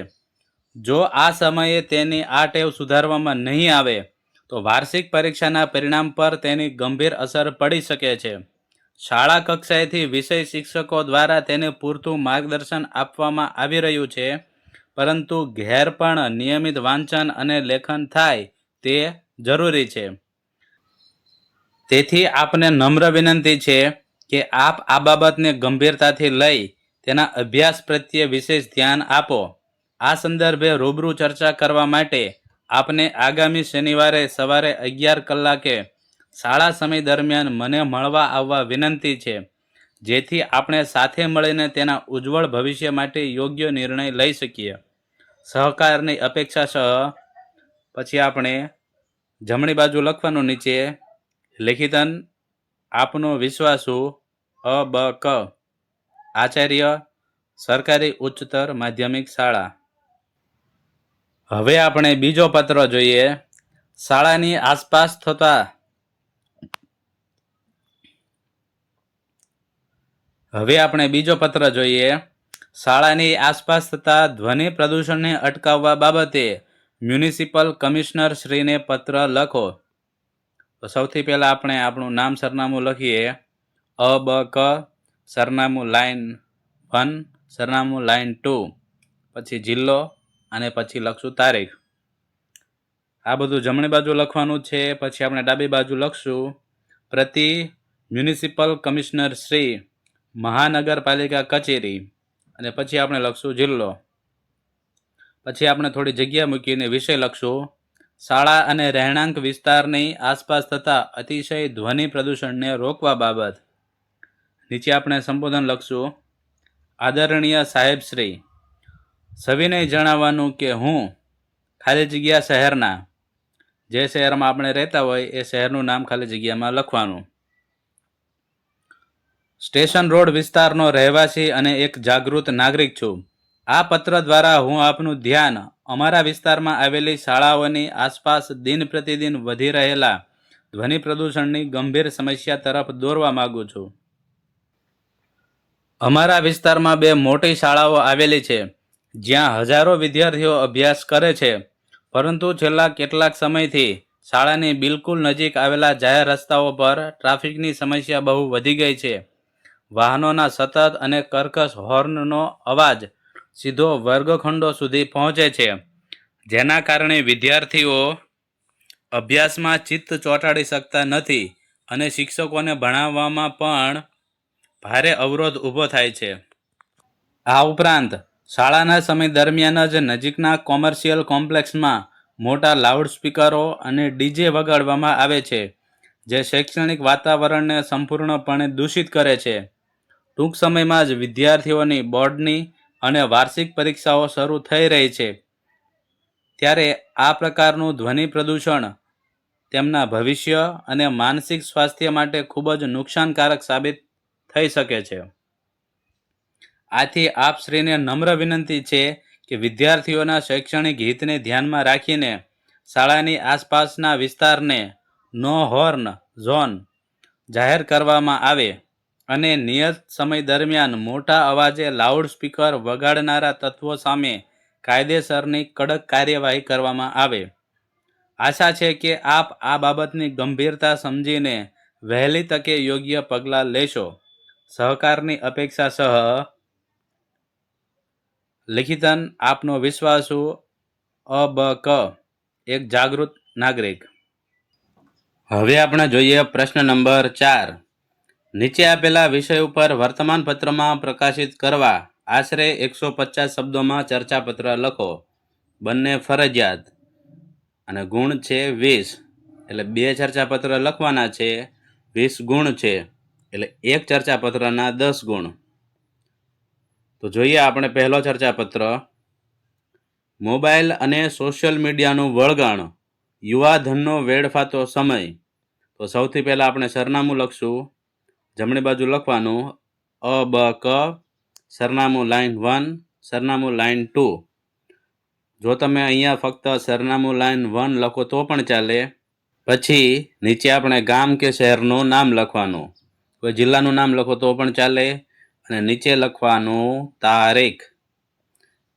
જો આ સમયે તેની આ ટેવ સુધારવામાં નહીં આવે તો વાર્ષિક પરીક્ષાના પરિણામ પર તેની ગંભીર અસર પડી શકે છે. શાળા કક્ષાએથી વિષય શિક્ષકો દ્વારા તેને પૂરતું માર્ગદર્શન આપવામાં આવી રહ્યું છે, પરંતુ ઘેર પણ નિયમિત વાંચન અને લેખન થાય તે જરૂરી છે. તેથી આપને નમ્ર વિનંતી છે કે આપ આ બાબતને ગંભીરતાથી લઈ તેના અભ્યાસ પ્રત્યે વિશેષ ધ્યાન આપો. આ સંદર્ભે રૂબરૂ ચર્ચા કરવા માટે આપને આગામી શનિવારે સવારે 11 કલાકે શાળા સમય દરમિયાન મને મળવા આવવા વિનંતી છે, જેથી આપણે સાથે મળીને તેના ઉજ્જવળ ભવિષ્ય માટે યોગ્ય નિર્ણય લઈ શકીએ. સહકારની અપેક્ષા સહ. પછી આપણે જમણી બાજુ લખવાનું નીચે લેખિતન આપનો વિશ્વાસુ અ.બ.ક. આચાર્ય, સરકારી ઉચ્ચતર માધ્યમિક શાળા. હવે આપણે બીજો પત્ર જોઈએ. શાળાની આસપાસ થતા શાળાની આસપાસ થતા ધ્વનિ પ્રદૂષણને અટકાવવા બાબતે મ્યુનિસિપલ કમિશનર શ્રીને પત્ર લખો. તો સૌથી પહેલા આપણે આપણું નામ સરનામું લખીએ. અ.બ.ક. સરનામું લાઈન 1, સરનામું લાઈન 2, પછી જિલ્લો અને પછી લખશું તારીખ. આ બધું જમણી બાજુ લખવાનું છે. પછી આપણે ડાબી બાજુ લખશું પ્રતિ મ્યુનિસિપલ કમિશનર શ્રી, મહાનગરપાલિકા કચેરી, અને પછી આપણે લખશું જિલ્લો. પછી આપણે થોડી જગ્યા મૂકીને વિષય લખશું શાળા અને રહેણાંક વિસ્તારની આસપાસ થતા અતિશય ધ્વનિ પ્રદૂષણને રોકવા બાબત. નીચે આપણે સંબોધન લખશું. આદરણીય સાહેબશ્રી, સવિનય જણાવવાનું કે હું ખાલી જગ્યા શહેરના, જે શહેરમાં આપણે રહેતા હોય એ શહેરનું નામ ખાલી જગ્યામાં લખવાનું, સ્ટેશન રોડ વિસ્તારનો રહેવાસી અને એક જાગૃત નાગરિક છું. આ પત્ર દ્વારા હું આપનું ધ્યાન અમારા વિસ્તારમાં આવેલી શાળાઓની આસપાસ દિન પ્રતિદિન વધી રહેલા ધ્વનિ પ્રદૂષણની ગંભીર સમસ્યા તરફ દોરવા માંગુ છું. અમારા વિસ્તારમાં 2 મોટી શાળાઓ આવેલી છે, જ્યાં હજારો વિદ્યાર્થીઓ અભ્યાસ કરે છે, પરંતુ છેલ્લા કેટલાક સમયથી શાળાની બિલકુલ નજીક આવેલા જાહેર રસ્તાઓ પર ટ્રાફિકની સમસ્યા બહુ વધી ગઈ છે. વાહનોના સતત અને કર્કશ હોર્નનો અવાજ સીધો વર્ગખંડો સુધી પહોંચે છે, જેના કારણે વિદ્યાર્થીઓ અભ્યાસમાં ચિત્ત ચોંટાડી શકતા નથી અને શિક્ષકોને ભણાવવામાં પણ ભારે અવરોધ ઊભો થાય છે. આ ઉપરાંત શાળાના સમય દરમિયાન જ નજીકના કોમર્શિયલ કોમ્પ્લેક્સમાં મોટા લાઉડસ્પીકરો અને ડીજે વગાડવામાં આવે છે, જે શૈક્ષણિક વાતાવરણને સંપૂર્ણપણે દૂષિત કરે છે. ટૂંક સમયમાં જ વિદ્યાર્થીઓની બોર્ડની અને વાર્ષિક પરીક્ષાઓ શરૂ થઈ રહી છે, ત્યારે આ પ્રકારનું ધ્વનિ પ્રદૂષણ તેમના ભવિષ્ય અને માનસિક સ્વાસ્થ્ય માટે ખૂબ જ નુકસાનકારક સાબિત થઈ શકે છે. આથી આપશ્રીને નમ્ર વિનંતી છે કે વિદ્યાર્થીઓના શૈક્ષણિક હિતને ધ્યાનમાં રાખીને શાળાની આસપાસના વિસ્તારને નો હોર્ન ઝોન જાહેર કરવામાં આવે અને નિયત સમય દરમિયાન મોટા અવાજે લાઉડસ્પીકર વગાડનારા તત્વો સામે કાયદેસરની કડક કાર્યવાહી કરવામાં આવે. આશા છે કે આપ આ બાબતની ગંભીરતા સમજીને વહેલી તકે યોગ્ય પગલાં લેશો. સહકારની અપેક્ષા સહ લિખિતન આપનો વિશ્વાસુ અબક, એક જાગૃત નાગરિક. હવે આપણે જોઈએ પ્રશ્ન નંબર 4. નીચે આપેલા વિષય ઉપર વર્તમાનપત્રમાં પ્રકાશિત કરવા આશરે 150 શબ્દોમાં ચર્ચાપત્ર લખો. બંને ફરજિયાત અને ગુણ છે 20, એટલે 2 ચર્ચાપત્ર લખવાના છે. 20 ગુણ છે, એટલે એક ચર્ચાપત્રના 10 ગુણ. તો જોઈએ આપણે પહેલો ચર્ચાપત્ર. મોબાઈલ અને સોશિયલ મીડિયાનું વળગાણ, યુવાધનનો વેડફાતો સમય. તો સૌથી પહેલાં આપણે સરનામું લખશું. જમણી બાજુ લખવાનું અબક, સરનામું લાઈન 1, સરનામું લાઈન 2. જો તમે અહીંયા ફક્ત સરનામું લાઈન 1 લખો તો પણ ચાલે. પછી નીચે આપણે ગામ કે શહેરનું નામ લખવાનું. કોઈ જિલ્લાનું નામ લખો તો પણ ચાલે. અને નીચે લખવાનું તારીખ.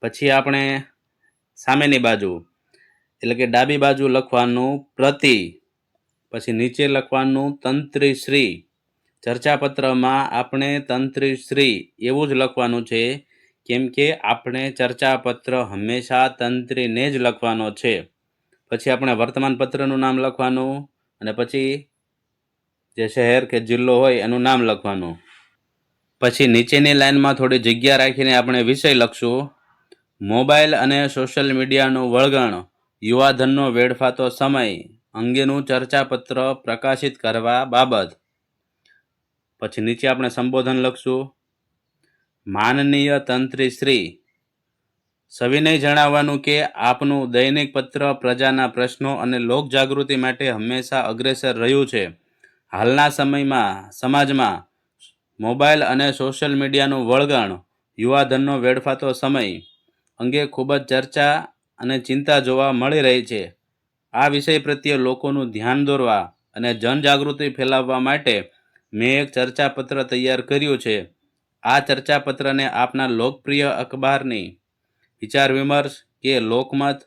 પછી આપણે સામેની બાજુ એટલે કે ડાબી બાજુ લખવાનું પ્રતિ. પછી નીચે લખવાનું તંત્રીશ્રી. ચર્ચાપત્રમાં આપણે તંત્રીશ્રી એવું જ લખવાનું છે, કેમ કે આપણે ચર્ચાપત્ર હંમેશા તંત્રીને જ લખવાનો છે. પછી આપણે વર્તમાનપત્રનું નામ લખવાનું અને પછી જે શહેર કે જિલ્લો હોય એનું નામ લખવાનું. પછી નીચેની લાઈનમાં થોડી જગ્યા રાખીને આપણે વિષય લખશું. મોબાઈલ અને સોશિયલ મીડિયાનું વળગાણ, યુવાધનનો વેડફાતો સમય અંગેનું ચર્ચાપત્ર પ્રકાશિત કરવા બાબત. પછી નીચે આપણે સંબોધન લખશું. માનનીય તંત્રીશ્રી, સવિનય જણાવવાનું કે આપનું દૈનિક પત્ર પ્રજાના પ્રશ્નો અને લોકજાગૃતિ માટે હંમેશા અગ્રેસર રહ્યું છે. હાલના સમયમાં સમાજમાં મોબાઈલ અને સોશિયલ મીડિયાનું વળગાણ, યુવાધનનો વેડફાતો સમય અંગે ખૂબ જ ચર્ચા અને ચિંતા જોવા મળી રહી છે. આ વિષય પ્રત્યે લોકોનું ધ્યાન દોરવા અને જનજાગૃતિ ફેલાવવા માટે મેં એક ચર્ચાપત્ર તૈયાર કર્યું છે. આ ચર્ચાપત્રને આપના લોકપ્રિય અખબારની વિચાર વિમર્શ કે લોકમત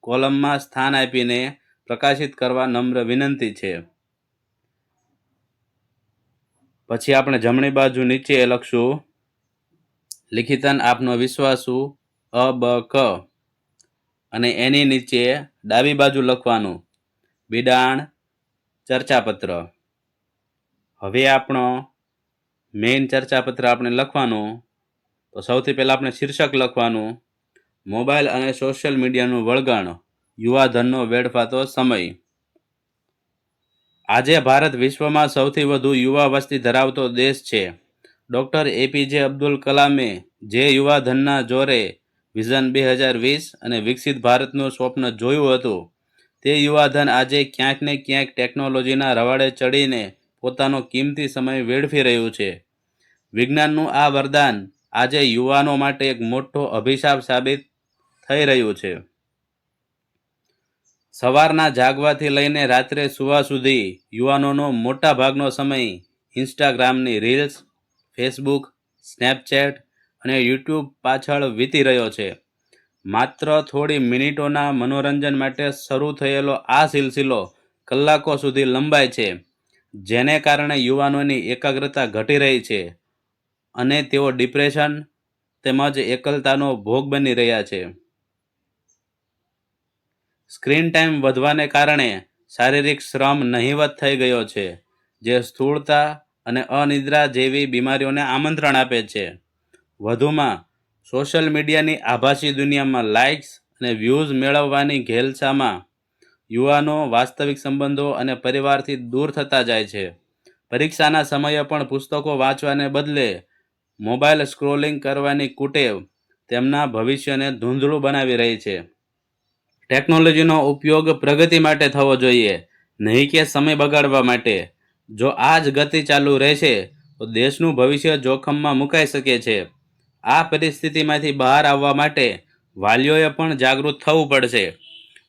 કોલમમાં સ્થાન આપીને પ્રકાશિત કરવા નમ્ર વિનંતી છે. પછી આપણે જમણી બાજુ નીચે લખશું લિખિતન આપનો વિશ્વાસુ અબક, અને એની નીચે ડાબી બાજુ લખવાનું બિડાણ ચર્ચાપત્ર. હવે આપણો મેઇન ચર્ચાપત્ર આપણે લખવાનું. તો સૌથી પહેલાં આપણે શીર્ષક લખવાનું મોબાઈલ અને સોશિયલ મીડિયાનું વળગાણ, યુવાધનનો વેડફાતો સમય. આજે ભારત વિશ્વમાં સૌથી વધુ યુવા વસ્તી ધરાવતો દેશ છે. ડૉક્ટર એપીજે અબ્દુલ કલામે જે યુવાધનના જોરે વિઝન 2020 અને વિકસિત ભારતનું સ્વપ્ન જોયું હતું, તે યુવાધન આજે ક્યાંક ને ક્યાંક ટેકનોલોજીના રવાડે ચડીને પોતાનો કિંમતી સમય વેડફી રહ્યું છે. વિજ્ઞાનનું આ વરદાન આજે યુવાનો માટે એક મોટો અભિશાપ સાબિત થઈ રહ્યું છે. સવારના જાગવાથી લઈને રાત્રે સૂવા સુધી યુવાનોનો મોટા ભાગનો સમય ઇન્સ્ટાગ્રામની રીલ્સ, ફેસબુક, સ્નેપચેટ અને યુટ્યુબ પાછળ વીતી રહ્યો છે. માત્ર થોડી મિનિટોના મનોરંજન માટે શરૂ થયેલો આ સિલસિલો કલાકો સુધી લંબાય છે, જેને કારણે યુવાનોની એકાગ્રતા ઘટી રહી છે અને તેઓ ડિપ્રેશન તેમજ એકલતાનો ભોગ બની રહ્યા છે. સ્ક્રીન ટાઈમ વધવાને કારણે શારીરિક શ્રમ નહિવત થઈ ગયો છે, જે સ્થૂળતા અને અનિદ્રા જેવી બીમારીઓને આમંત્રણ આપે છે. વધુમાં સોશિયલ મીડિયાની આભાસી દુનિયામાં લાઇક્સ અને વ્યૂઝ મેળવવાની ઘેલછામાં યુવાનો વાસ્તવિક સંબંધો અને પરિવારથી દૂર થતા જાય છે. પરીક્ષાના સમયે પણ પુસ્તકો વાંચવાને બદલે મોબાઈલ સ્ક્રોલિંગ કરવાની કુટેવ તેમના ભવિષ્યને ધૂંધળું બનાવી રહી છે. ટેકનોલોજીનો ઉપયોગ પ્રગતિ માટે થવો જોઈએ, નહીં કે સમય બગાડવા માટે. જો આ જ ગતિ ચાલુ રહેશે તો દેશનું ભવિષ્ય જોખમમાં મુકાઈ શકે છે. આ પરિસ્થિતિમાંથી બહાર આવવા માટે વાલીઓએ પણ જાગૃત થવું પડશે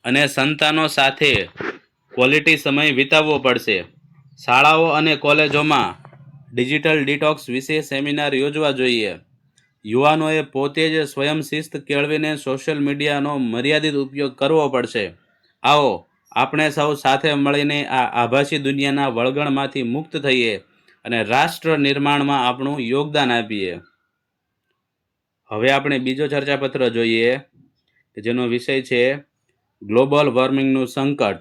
અને સંતાનો સાથે ક્વોલિટી સમય વિતાવવો પડશે. શાળાઓ અને કોલેજોમાં ડિજિટલ ડિટોક્સ વિશે સેમિનાર યોજવા જોઈએ. યુવાનોએ પોતે જ સ્વયંશિસ્ત કેળવીને સોશિયલ મીડિયાનો મર્યાદિત ઉપયોગ કરવો પડશે. આવો આપણે સૌ સાથે મળીને આ આભાસી દુનિયાના વળગણમાંથી મુક્ત થઈએ અને રાષ્ટ્ર નિર્માણમાં આપણું યોગદાન આપીએ. હવે આપણે બીજો ચર્ચાપત્ર જોઈએ કે જેનો વિષય છે ગ્લોબલ વોર્મિંગનું સંકટ.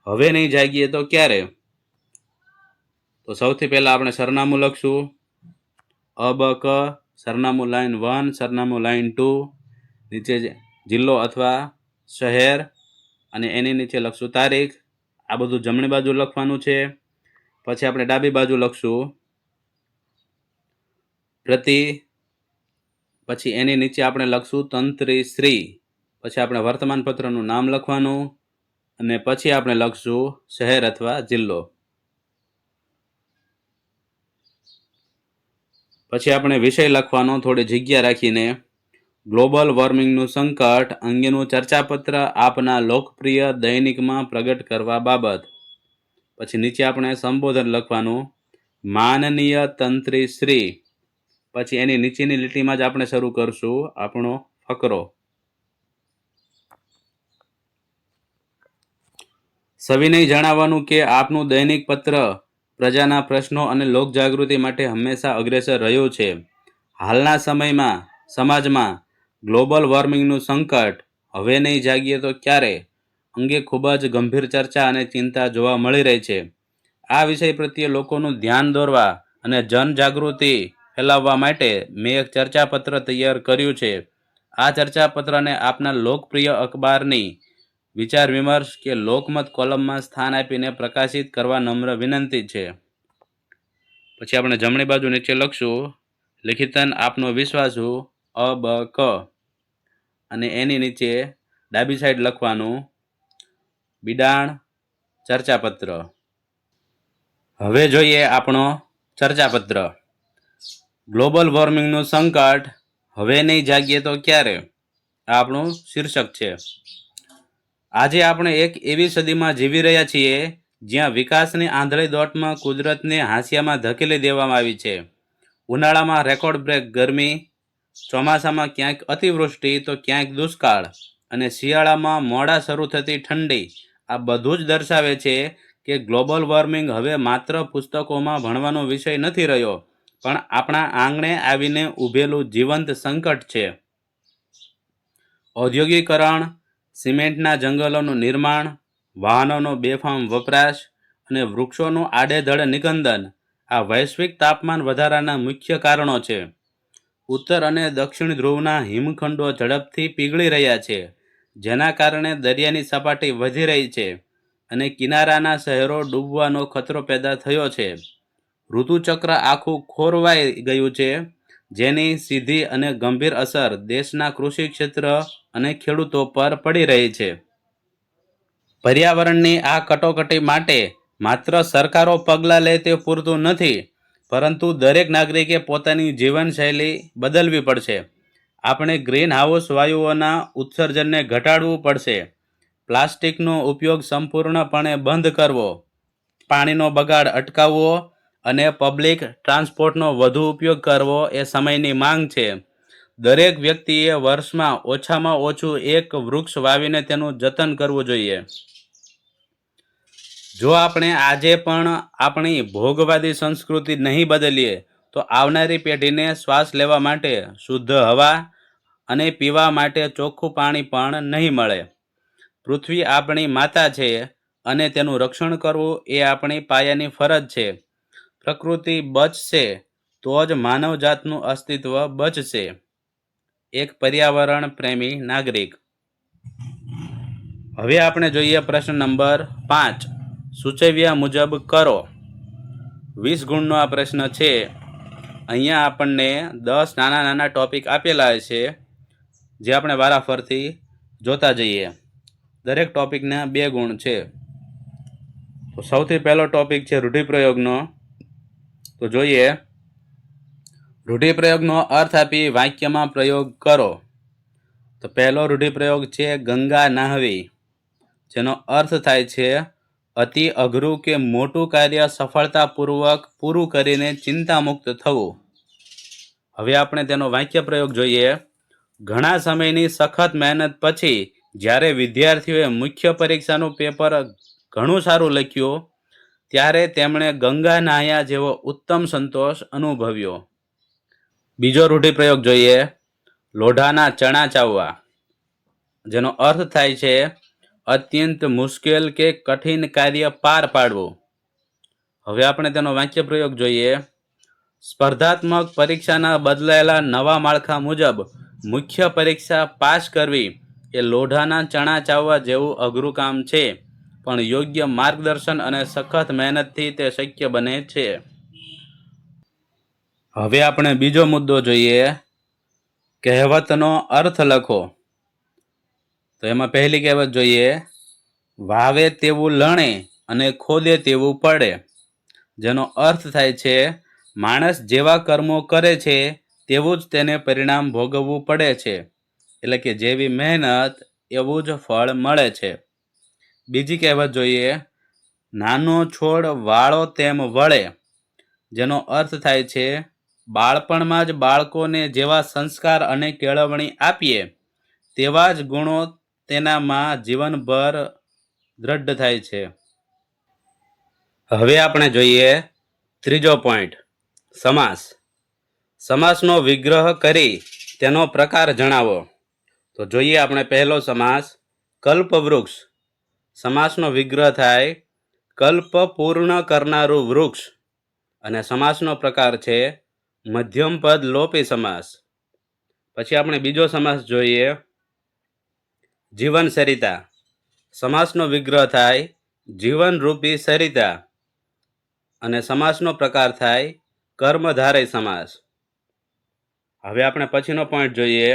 હવે નહીં જાગીએ તો ક્યારે? તો સૌથી પહેલા આપણે સરનામું લખશું. અબક સરનામું લાઈન 1, સરનામું લાઈન 2, નીચે જિલ્લો અથવા શહેર અને એની નીચે લખશું તારીખ. આ બધું જમણી બાજુ લખવાનું છે. પછી આપણે ડાબી બાજુ લખશું પ્રતિ, પછી એની નીચે આપણે લખશું તંત્રી શ્રી, પછી આપણે વર્તમાનપત્રનું નામ લખવાનું અને પછી આપણે લખશું શહેર અથવા જિલ્લો. પછી આપણે વિષય લખવાનો થોડી જગ્યા રાખીને ગ્લોબલ વોર્મિંગનું સંકટ અંગેનું ચર્ચાપત્ર આપના લોકપ્રિય દૈનિકમાં પ્રગટ કરવા બાબત. પછી નીચે આપણે સંબોધન લખવાનું માનનીય તંત્રી શ્રી. પછી એની નીચેની લીટીમાં જ આપણે શરૂ કરશું આપણો ફકરો. સવિનય જણાવવાનું કે આપનું દૈનિક પત્ર પ્રજાના પ્રશ્નો અને લોકજાગૃતિ માટે હંમેશા અગ્રેસર રહ્યું છે. હાલના સમયમાં સમાજમાં ગ્લોબલ વોર્મિંગનું સંકટ હવે નહીં જાગીએ તો ક્યારે અંગે ખૂબ જ ગંભીર ચર્ચા અને ચિંતા જોવા મળી રહી છે. આ વિષય પ્રત્યે લોકોનું ધ્યાન દોરવા અને જનજાગૃતિ ફેલાવવા માટે મેં એક ચર્ચાપત્ર તૈયાર કર્યું છે. આ ચર્ચાપત્રને આપના લોકપ્રિય અખબારની વિચાર વિમર્શ કે લોકમત કોલમમાં સ્થાન આપીને પ્રકાશિત કરવા નમ્ર વિનંતી છે. પછી આપણે જમણી બાજુ નીચે લખશું લિખિતન આપનો વિશ્વાસુ અબક અને એની નીચે ડાબી સાઈડ લખવાનું બિડાણ ચર્ચાપત્ર. હવે જોઈએ આપણો ચર્ચાપત્ર. ગ્લોબલ વોર્મિંગનું સંકટ હવે નહીં જાગીએ તો ક્યારે, આ આપણું શીર્ષક છે. આજે આપણે એક એવી સદીમાં જીવી રહ્યા છીએ જ્યાં વિકાસની આંધળી દોટમાં કુદરતને હાંસિયામાં ધકેલી દેવામાં આવી છે. ઉનાળામાં રેકોર્ડ બ્રેક ગરમી, ચોમાસામાં ક્યાંક અતિવૃષ્ટિ તો ક્યાંક દુષ્કાળ અને શિયાળામાં મોડા શરૂ થતી ઠંડી. આ બધું જ દર્શાવે છે કે ગ્લોબલ વોર્મિંગ હવે માત્ર પુસ્તકોમાં ભણવાનો વિષય નથી રહ્યો, પણ આપણા આંગણે આવીને ઊભેલું જીવંત સંકટ છે. ઔદ્યોગિકરણ, સિમેન્ટના જંગલોનું નિર્માણ, વાહનોનો બેફામ વપરાશ અને વૃક્ષોનું આડેધડ નિકંદન આ વૈશ્વિક તાપમાન વધારાના મુખ્ય કારણો છે. ઉત્તર અને દક્ષિણ ધ્રુવના હિમખંડો ઝડપથી પીગળી રહ્યા છે, જેના કારણે દરિયાની સપાટી વધી રહી છે અને કિનારાના શહેરો ડૂબવાનો ખતરો પેદા થયો છે. ઋતુચક્ર આખું ખોરવાઈ ગયું છે, જેની સીધી અને ગંભીર અસર દેશના કૃષિ ક્ષેત્ર અને ખેડૂતો પર પડી રહી છે. પર્યાવરણની આ કટોકટી માટે માત્ર સરકારો પગલાં લે તે પૂરતું નથી, પરંતુ દરેક નાગરિકે પોતાની જીવનશૈલી બદલવી પડશે. આપણે ગ્રીન હાઉસ વાયુઓના ઉત્સર્જનને ઘટાડવું પડશે. પ્લાસ્ટિકનો ઉપયોગ સંપૂર્ણપણે બંધ કરવો, પાણીનો બગાડ અટકાવવો અને પબ્લિક ટ્રાન્સપોર્ટનો વધુ ઉપયોગ કરવો એ સમયની માંગ છે. દરેક વ્યક્તિએ વર્ષમાં ઓછામાં ઓછું એક વૃક્ષ વાવીને તેનું જતન કરવું જોઈએ. જો આપણે આજે પણ આપણી ભોગવાદી સંસ્કૃતિ નહીં બદલીએ તો આવનારી પેઢીને શ્વાસ લેવા માટે શુદ્ધ હવા અને પીવા માટે ચોખ્ખું પાણી પણ નહીં મળે. પૃથ્વી આપણી માતા છે અને તેનું રક્ષણ કરવું એ આપણી પાયાની ફરજ છે. પ્રકૃતિ બચશે તો જ માનવજાતનું અસ્તિત્વ બચશે. એક પર્યાવરણ પ્રેમી નાગરિક. હવે આપણે જોઈએ પ્રશ્ન નંબર 5. સૂચવ્યા મુજબ કરો. 20 ગુણનો આ પ્રશ્ન છે. અહીંયા આપણને 10 નાના નાના ટોપિક આપેલા છે, જે આપણે વારાફરતી જોતા જઈએ. દરેક ટોપિકના 2 ગુણ છે. તો સૌથી પહેલો ટોપિક છે રૂઢિપ્રયોગનો. તો જોઈએ, રૂઢિપ્રયોગનો અર્થ આપી વાક્યમાં પ્રયોગ કરો. તો પહેલો રૂઢિપ્રયોગ છે ગંગા નાહવી, જેનો અર્થ થાય છે અતિ અઘરું કે મોટું કાર્ય સફળતાપૂર્વક પૂરું કરીને ચિંતામુક્ત થવું. હવે આપણે તેનો વાક્ય પ્રયોગ જોઈએ. ઘણા સમયની સખત મહેનત પછી જ્યારે વિદ્યાર્થીઓએ મુખ્ય પરીક્ષાનું પેપર ઘણું સારું લખ્યું, ત્યારે તેમણે ગંગા નાહ્યા જેવો ઉત્તમ સંતોષ અનુભવ્યો. બીજો રૂઢિપ્રયોગ જોઈએ, લોઢાના ચણા ચાવવા, જેનો અર્થ થાય છે અત્યંત મુશ્કેલ કે કઠિન કાર્ય પાર પાડવું. હવે આપણે તેનો વાક્ય પ્રયોગ જોઈએ. સ્પર્ધાત્મક પરીક્ષાના બદલાયેલા નવા માળખા મુજબ મુખ્ય પરીક્ષા પાસ કરવી એ લોઢાના ચણા ચાવવા જેવું અઘરું કામ છે, પણ યોગ્ય માર્ગદર્શન અને સખત મહેનતથી તે શક્ય બને છે. હવે આપણે બીજો મુદ્દો જોઈએ, કહેવતનો અર્થ લખો. તો એમાં પહેલી કહેવત જોઈએ, વાવે તેવું લણે અને ખોદે તેવું પડે, જેનો અર્થ થાય છે માણસ જેવા કર્મો કરે છે તેવું જ તેને પરિણામ ભોગવવું પડે છે. એટલે કે જેવી મહેનત એવું જ ફળ મળે છે. બીજી કહેવત જોઈએ, નાનો છોડ વાળો તેમ વળે, જેનો અર્થ થાય છે બાળપણમાં જ બાળકોને જેવા સંસ્કાર અને કેળવણી આપીએ તેવા જ ગુણો તેનામાં જીવનભર દ્રઢ થાય છે. હવે આપણે જોઈએ ત્રીજો પોઈન્ટ, સમાસ. સમાસનો વિગ્રહ કરી તેનો પ્રકાર જણાવો. તો જોઈએ આપણે પહેલો સમાસ, કલ્પવૃક્ષ. સમાસનો વિગ્રહ થાય કલ્પ પૂર્ણ કરનારું વૃક્ષ, અને સમાસનો પ્રકાર છે મધ્યમપદ લોપી સમાસ. પછી આપણે બીજો સમાસ જોઈએ, જીવન સરિતા. સમાસનો વિગ્રહ થાય જીવનરૂપી સરિતા, અને સમાસનો પ્રકાર થાય કર્મધારય સમાસ. હવે આપણે પછીનો પોઈન્ટ જોઈએ,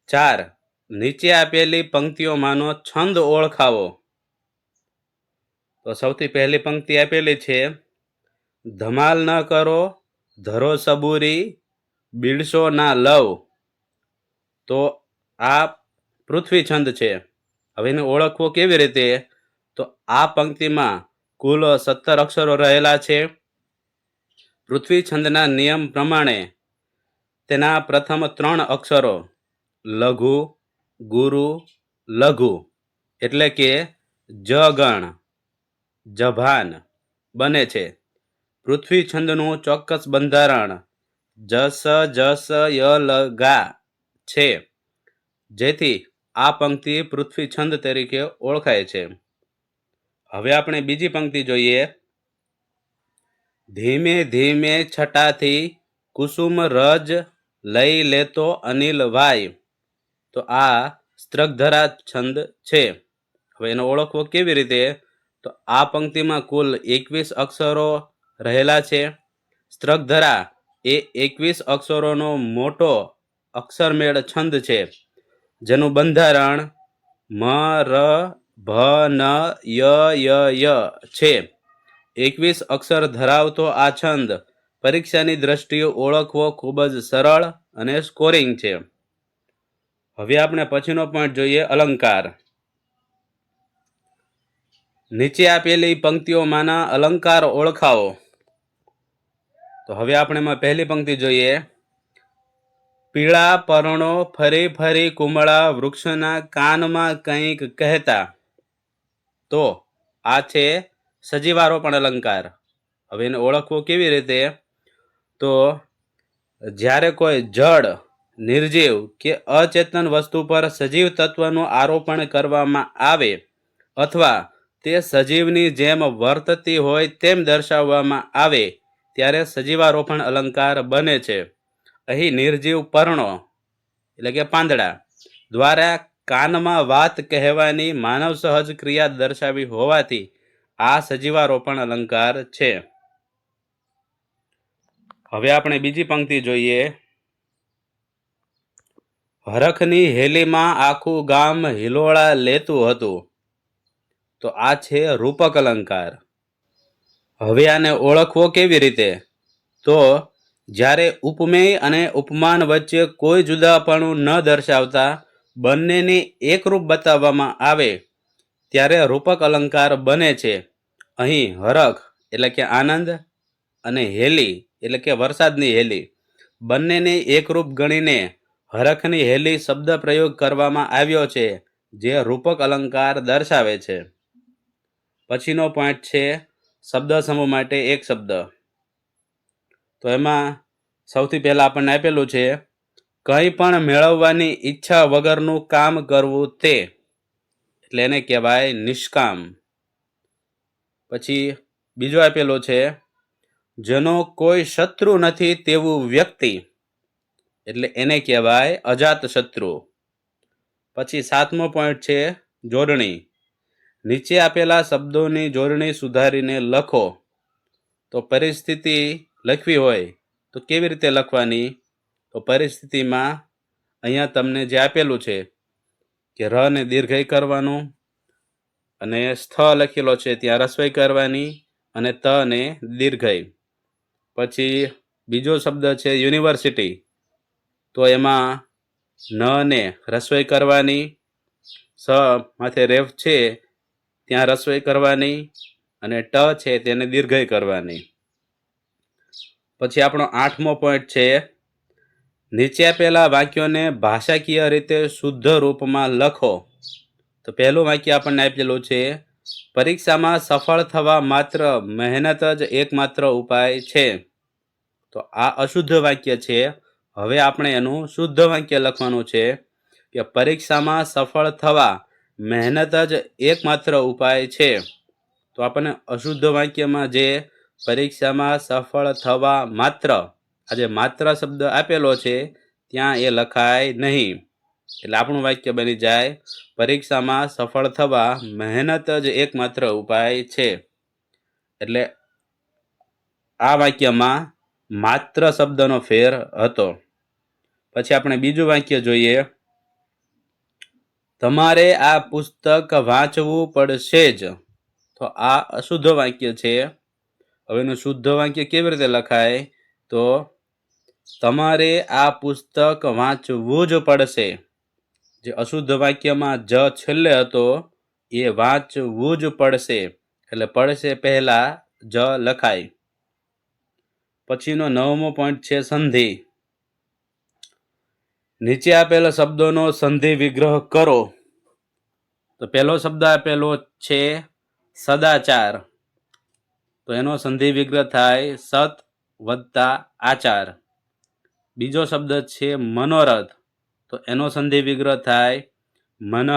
4. નીચે આપેલી પંક્તિઓમાંનો છંદ ઓળખાવો. તો સૌથી પહેલી પંક્તિ આપેલી છે, ધમાલ ન કરો ધરો સબૂરી બીડશો ના લવ. તો આ પૃથ્વી છંદ છે. હવે એને ઓળખવો કેવી રીતે? તો આ પંક્તિમાં કુલ 17 અક્ષરો રહેલા છે. પૃથ્વી છંદના નિયમ પ્રમાણે તેના પ્રથમ 3 અક્ષરો લઘુ, ગુરુ, લઘુ એટલે કે જગણ, જભાન બને છે. પૃથ્વી છંદનું ચોક્કસ બંધારણ જસ જસ ય લ ગા છે, જેથી આ પંક્તિ પૃથ્વી છંદ તરીકે ઓળખાય છે. હવે આપણે બીજી પંક્તિ જોઈએ, ધીમે ધીમે છટાથી કુસુમ રજ લઈ લેતો અનિલ વાય. તો આ સ્ત્રગધરા છંદ છે. હવે એનો ઓળખવો કેવી રીતે? તો આ પંક્તિમાં કુલ 21 અક્ષરો રહેલા છે. સ્ત્રગધરા એ 21 અક્ષરોનો મોટો અક્ષરમેળ છંદ છે, જેનું બંધારણ મ ર ભ ન ય ય ય છે. 21 અક્ષર ધરાવતો આ છંદ પરીક્ષાની દ્રષ્ટિએ ઓળખવો ખૂબ જ સરળ અને સ્કોરિંગ છે. હવે આપણે પછીનો પોઈન્ટ જોઈએ, અલંકાર. નીચે આપેલી પંક્તિઓમાંના અલંકાર ઓળખાવો. તો હવે આપણે એમાં પહેલી પંક્તિ જોઈએ, પીળા પર્ણો ફરી ફરી કુમળા વૃક્ષના કાનમાં કંઈક કહેતા. તો આ છે સજીવારોપણ અલંકાર. હવે એને ઓળખવો કેવી રીતે? તો જ્યારે કોઈ જડ, નિર્જીવ કે અચેતન વસ્તુ પર સજીવ તત્વનું આરોપણ કરવામાં આવે અથવા તે સજીવની જેમ વર્તતી હોય તેમ દર્શાવવામાં આવે ત્યારે સજીવારોપણ અલંકાર બને છે. અહીં નિર્જીવ પર્ણો એટલે કે પાંદડા દ્વારા કાનમાં વાત કહેવાની માનવ સહજ ક્રિયા દર્શાવી હોવાથી આ સજીવારોપણ અલંકાર છે. હવે આપણે બીજી પંક્તિ જોઈએ. હરખની હેલીમાં આખું ગામ હિલોળા લેતું હતું. તો આ છે રૂપક અલંકાર. હવે આને ઓળખવો કેવી રીતે? તો જ્યારે ઉપમેય અને ઉપમાન વચ્ચે કોઈ જુદાપણું ન દર્શાવતા બંનેને એકરૂપ બતાવવામાં આવે ત્યારે રૂપક અલંકાર બને છે. અહીં હરખ એટલે કે આનંદ અને હેલી એટલે કે વરસાદની હેલી બંનેને એકરૂપ ગણીને હરખની હેલી શબ્દ પ્રયોગ કરવામાં આવ્યો છે, જે રૂપક અલંકાર દર્શાવે છે. પછીનો પોઈન્ટ છે શબ્દ સમૂહ માટે એક શબ્દ. તો એમાં સૌથી પહેલા આપણને આપેલું છે કંઈ પણ મેળવવાની ઈચ્છા વગરનું કામ કરવું તે, એટલે એને કહેવાય નિષ્કામ. પછી બીજો આપેલો છે જેનો કોઈ શત્રુ નથી તેવું વ્યક્તિ, એટલે એને કહેવાય અજાત શત્રુ. પછી 7મો પોઈન્ટ છે જોડણી. નીચે આપેલા શબ્દોની જોડણી સુધારીને લખો. તો પરિસ્થિતિ લખવી હોય તો કેવી રીતે લખવાની? તો પરિસ્થિતિમાં અહીંયા તમને જે આપેલું છે કે ર ને દીર્ઘઈ કરવાનું, અને સ્થ લખેલો છે ત્યાં રસ્વઈ કરવાની, અને ત ને દીર્ઘઈ. પછી બીજો શબ્દ છે યુનિવર્સિટી. તો એમાં ન ને રસ્વઈ કરવાની, સ માથે રેફ છે ત્યાં રસ્વઈ કરવાની, અને ટ છે તેને દીર્ઘઈ કરવાની. પછી આપણો 8મો પોઈન્ટ છે નીચે આપેલા વાક્યોને ભાષાકીય રીતે શુદ્ધ રૂપમાં લખો. તો પહેલું વાક્ય આપણને આપેલું છે પરીક્ષામાં સફળ થવા માત્ર મહેનત જ એકમાત્ર ઉપાય છે. તો આ અશુદ્ધ વાક્ય છે. હવે આપણે એનું શુદ્ધ વાક્ય લખવાનું છે કે પરીક્ષામાં સફળ થવા મહેનત જ એકમાત્ર ઉપાય છે. તો આપણને અશુદ્ધ વાક્યમાં જે પરીક્ષામાં સફળ થવા માત્ર, આ જે માત્ર શબ્દ આપેલો છે ત્યાં એ લખાય નહીં. એટલે આપણું વાક્ય બની જાય પરીક્ષામાં સફળ થવા મહેનત જ એકમાત્ર ઉપાય છે. એટલે આ વાક્યમાં માત્ર શબ્દનો ફેર હતો. પછી આપણે બીજું વાક્ય જોઈએ. તમારે આ પુસ્તક વાંચવું પડશે જ. તો આ અશુદ્ધ વાક્ય છે. હવે એનું શુદ્ધ વાક્ય કેવી રીતે લખાય? તો તમારે આ પુસ્તક વાંચવું જ પડશે. જે અશુદ્ધ વાક્યમાં જ છેલ્લે હતો એ વાંચવું જ પડશે, એટલે પડશે પહેલા જ લખાય. પછીનો 9મો પોઈન્ટ છે સંધિ. નીચે આપેલા શબ્દોનો સંધિ વિગ્રહ કરો. તો પહેલો શબ્દ આપેલો છે સદાચાર. તો એનો સંધિ વિગ્રહ થાય સત વત્તા આચાર. બીજો શબ્દ છે મનોરથ. તો એનો સંધિ વિગ્રહ થાય મનઃ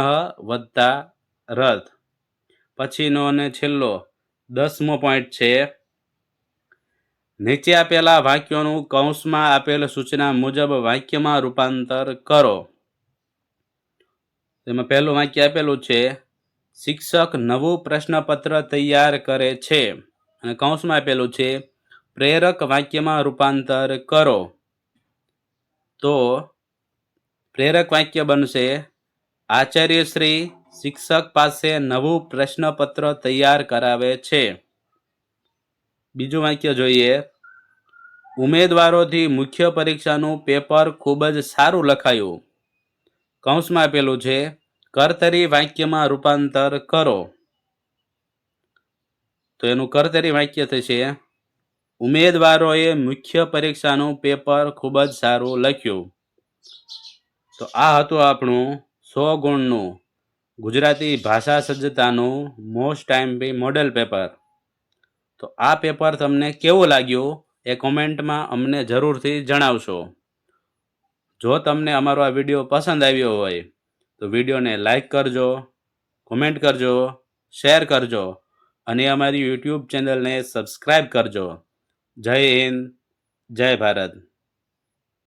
વત્તા રથ. પછીનો અને છેલ્લો 10મો પોઈન્ટ છે નીચે આપેલા વાક્યોનું કૌંસમાં આપેલ સૂચના મુજબ વાક્યમાં રૂપાંતર કરો. તેમાં પહેલું વાક્ય આપેલું છે શિક્ષક નવું પ્રશ્નપત્ર તૈયાર કરે છે, અને કૌંસમાં આપેલું છે પ્રેરક વાક્યમાં રૂપાંતર કરો. તો પ્રેરક વાક્ય બનશે આચાર્યશ્રી શિક્ષક પાસે નવું પ્રશ્નપત્ર તૈયાર કરાવે છે. બીજું વાક્ય જોઈએ. ઉમેદવારોથી મુખ્ય પરીક્ષાનું પેપર ખૂબ જ સારું લખાયું. કૌંસમાં આપેલું છે કર્તરી વાક્યમાં રૂપાંતર કરો. તો એનું કર્તરી વાક્ય થશે ઉમેદવારોએ મુખ્ય પરીક્ષાનું પેપર ખૂબ જ સારું લખ્યું. તો આ હતું આપણું 100 ગુણનું ગુજરાતી ભાષા સજ્જતાનું મોસ્ટ આઈએમપી મોડેલ પેપર. તો આ પેપર તમને કેવું લાગ્યું એ કોમેન્ટમાં અમને જરૂરથી જણાવશો. જો તમને અમારો આ વિડીયો પસંદ આવ્યો હોય તો વિડીયોને લાઈક કરજો, કોમેન્ટ કરજો, શેર કરજો, અને અમારી યુટ્યુબ ચેનલને સબસ્ક્રાઈબ કરજો. જય હિન્દ, જય ભારત.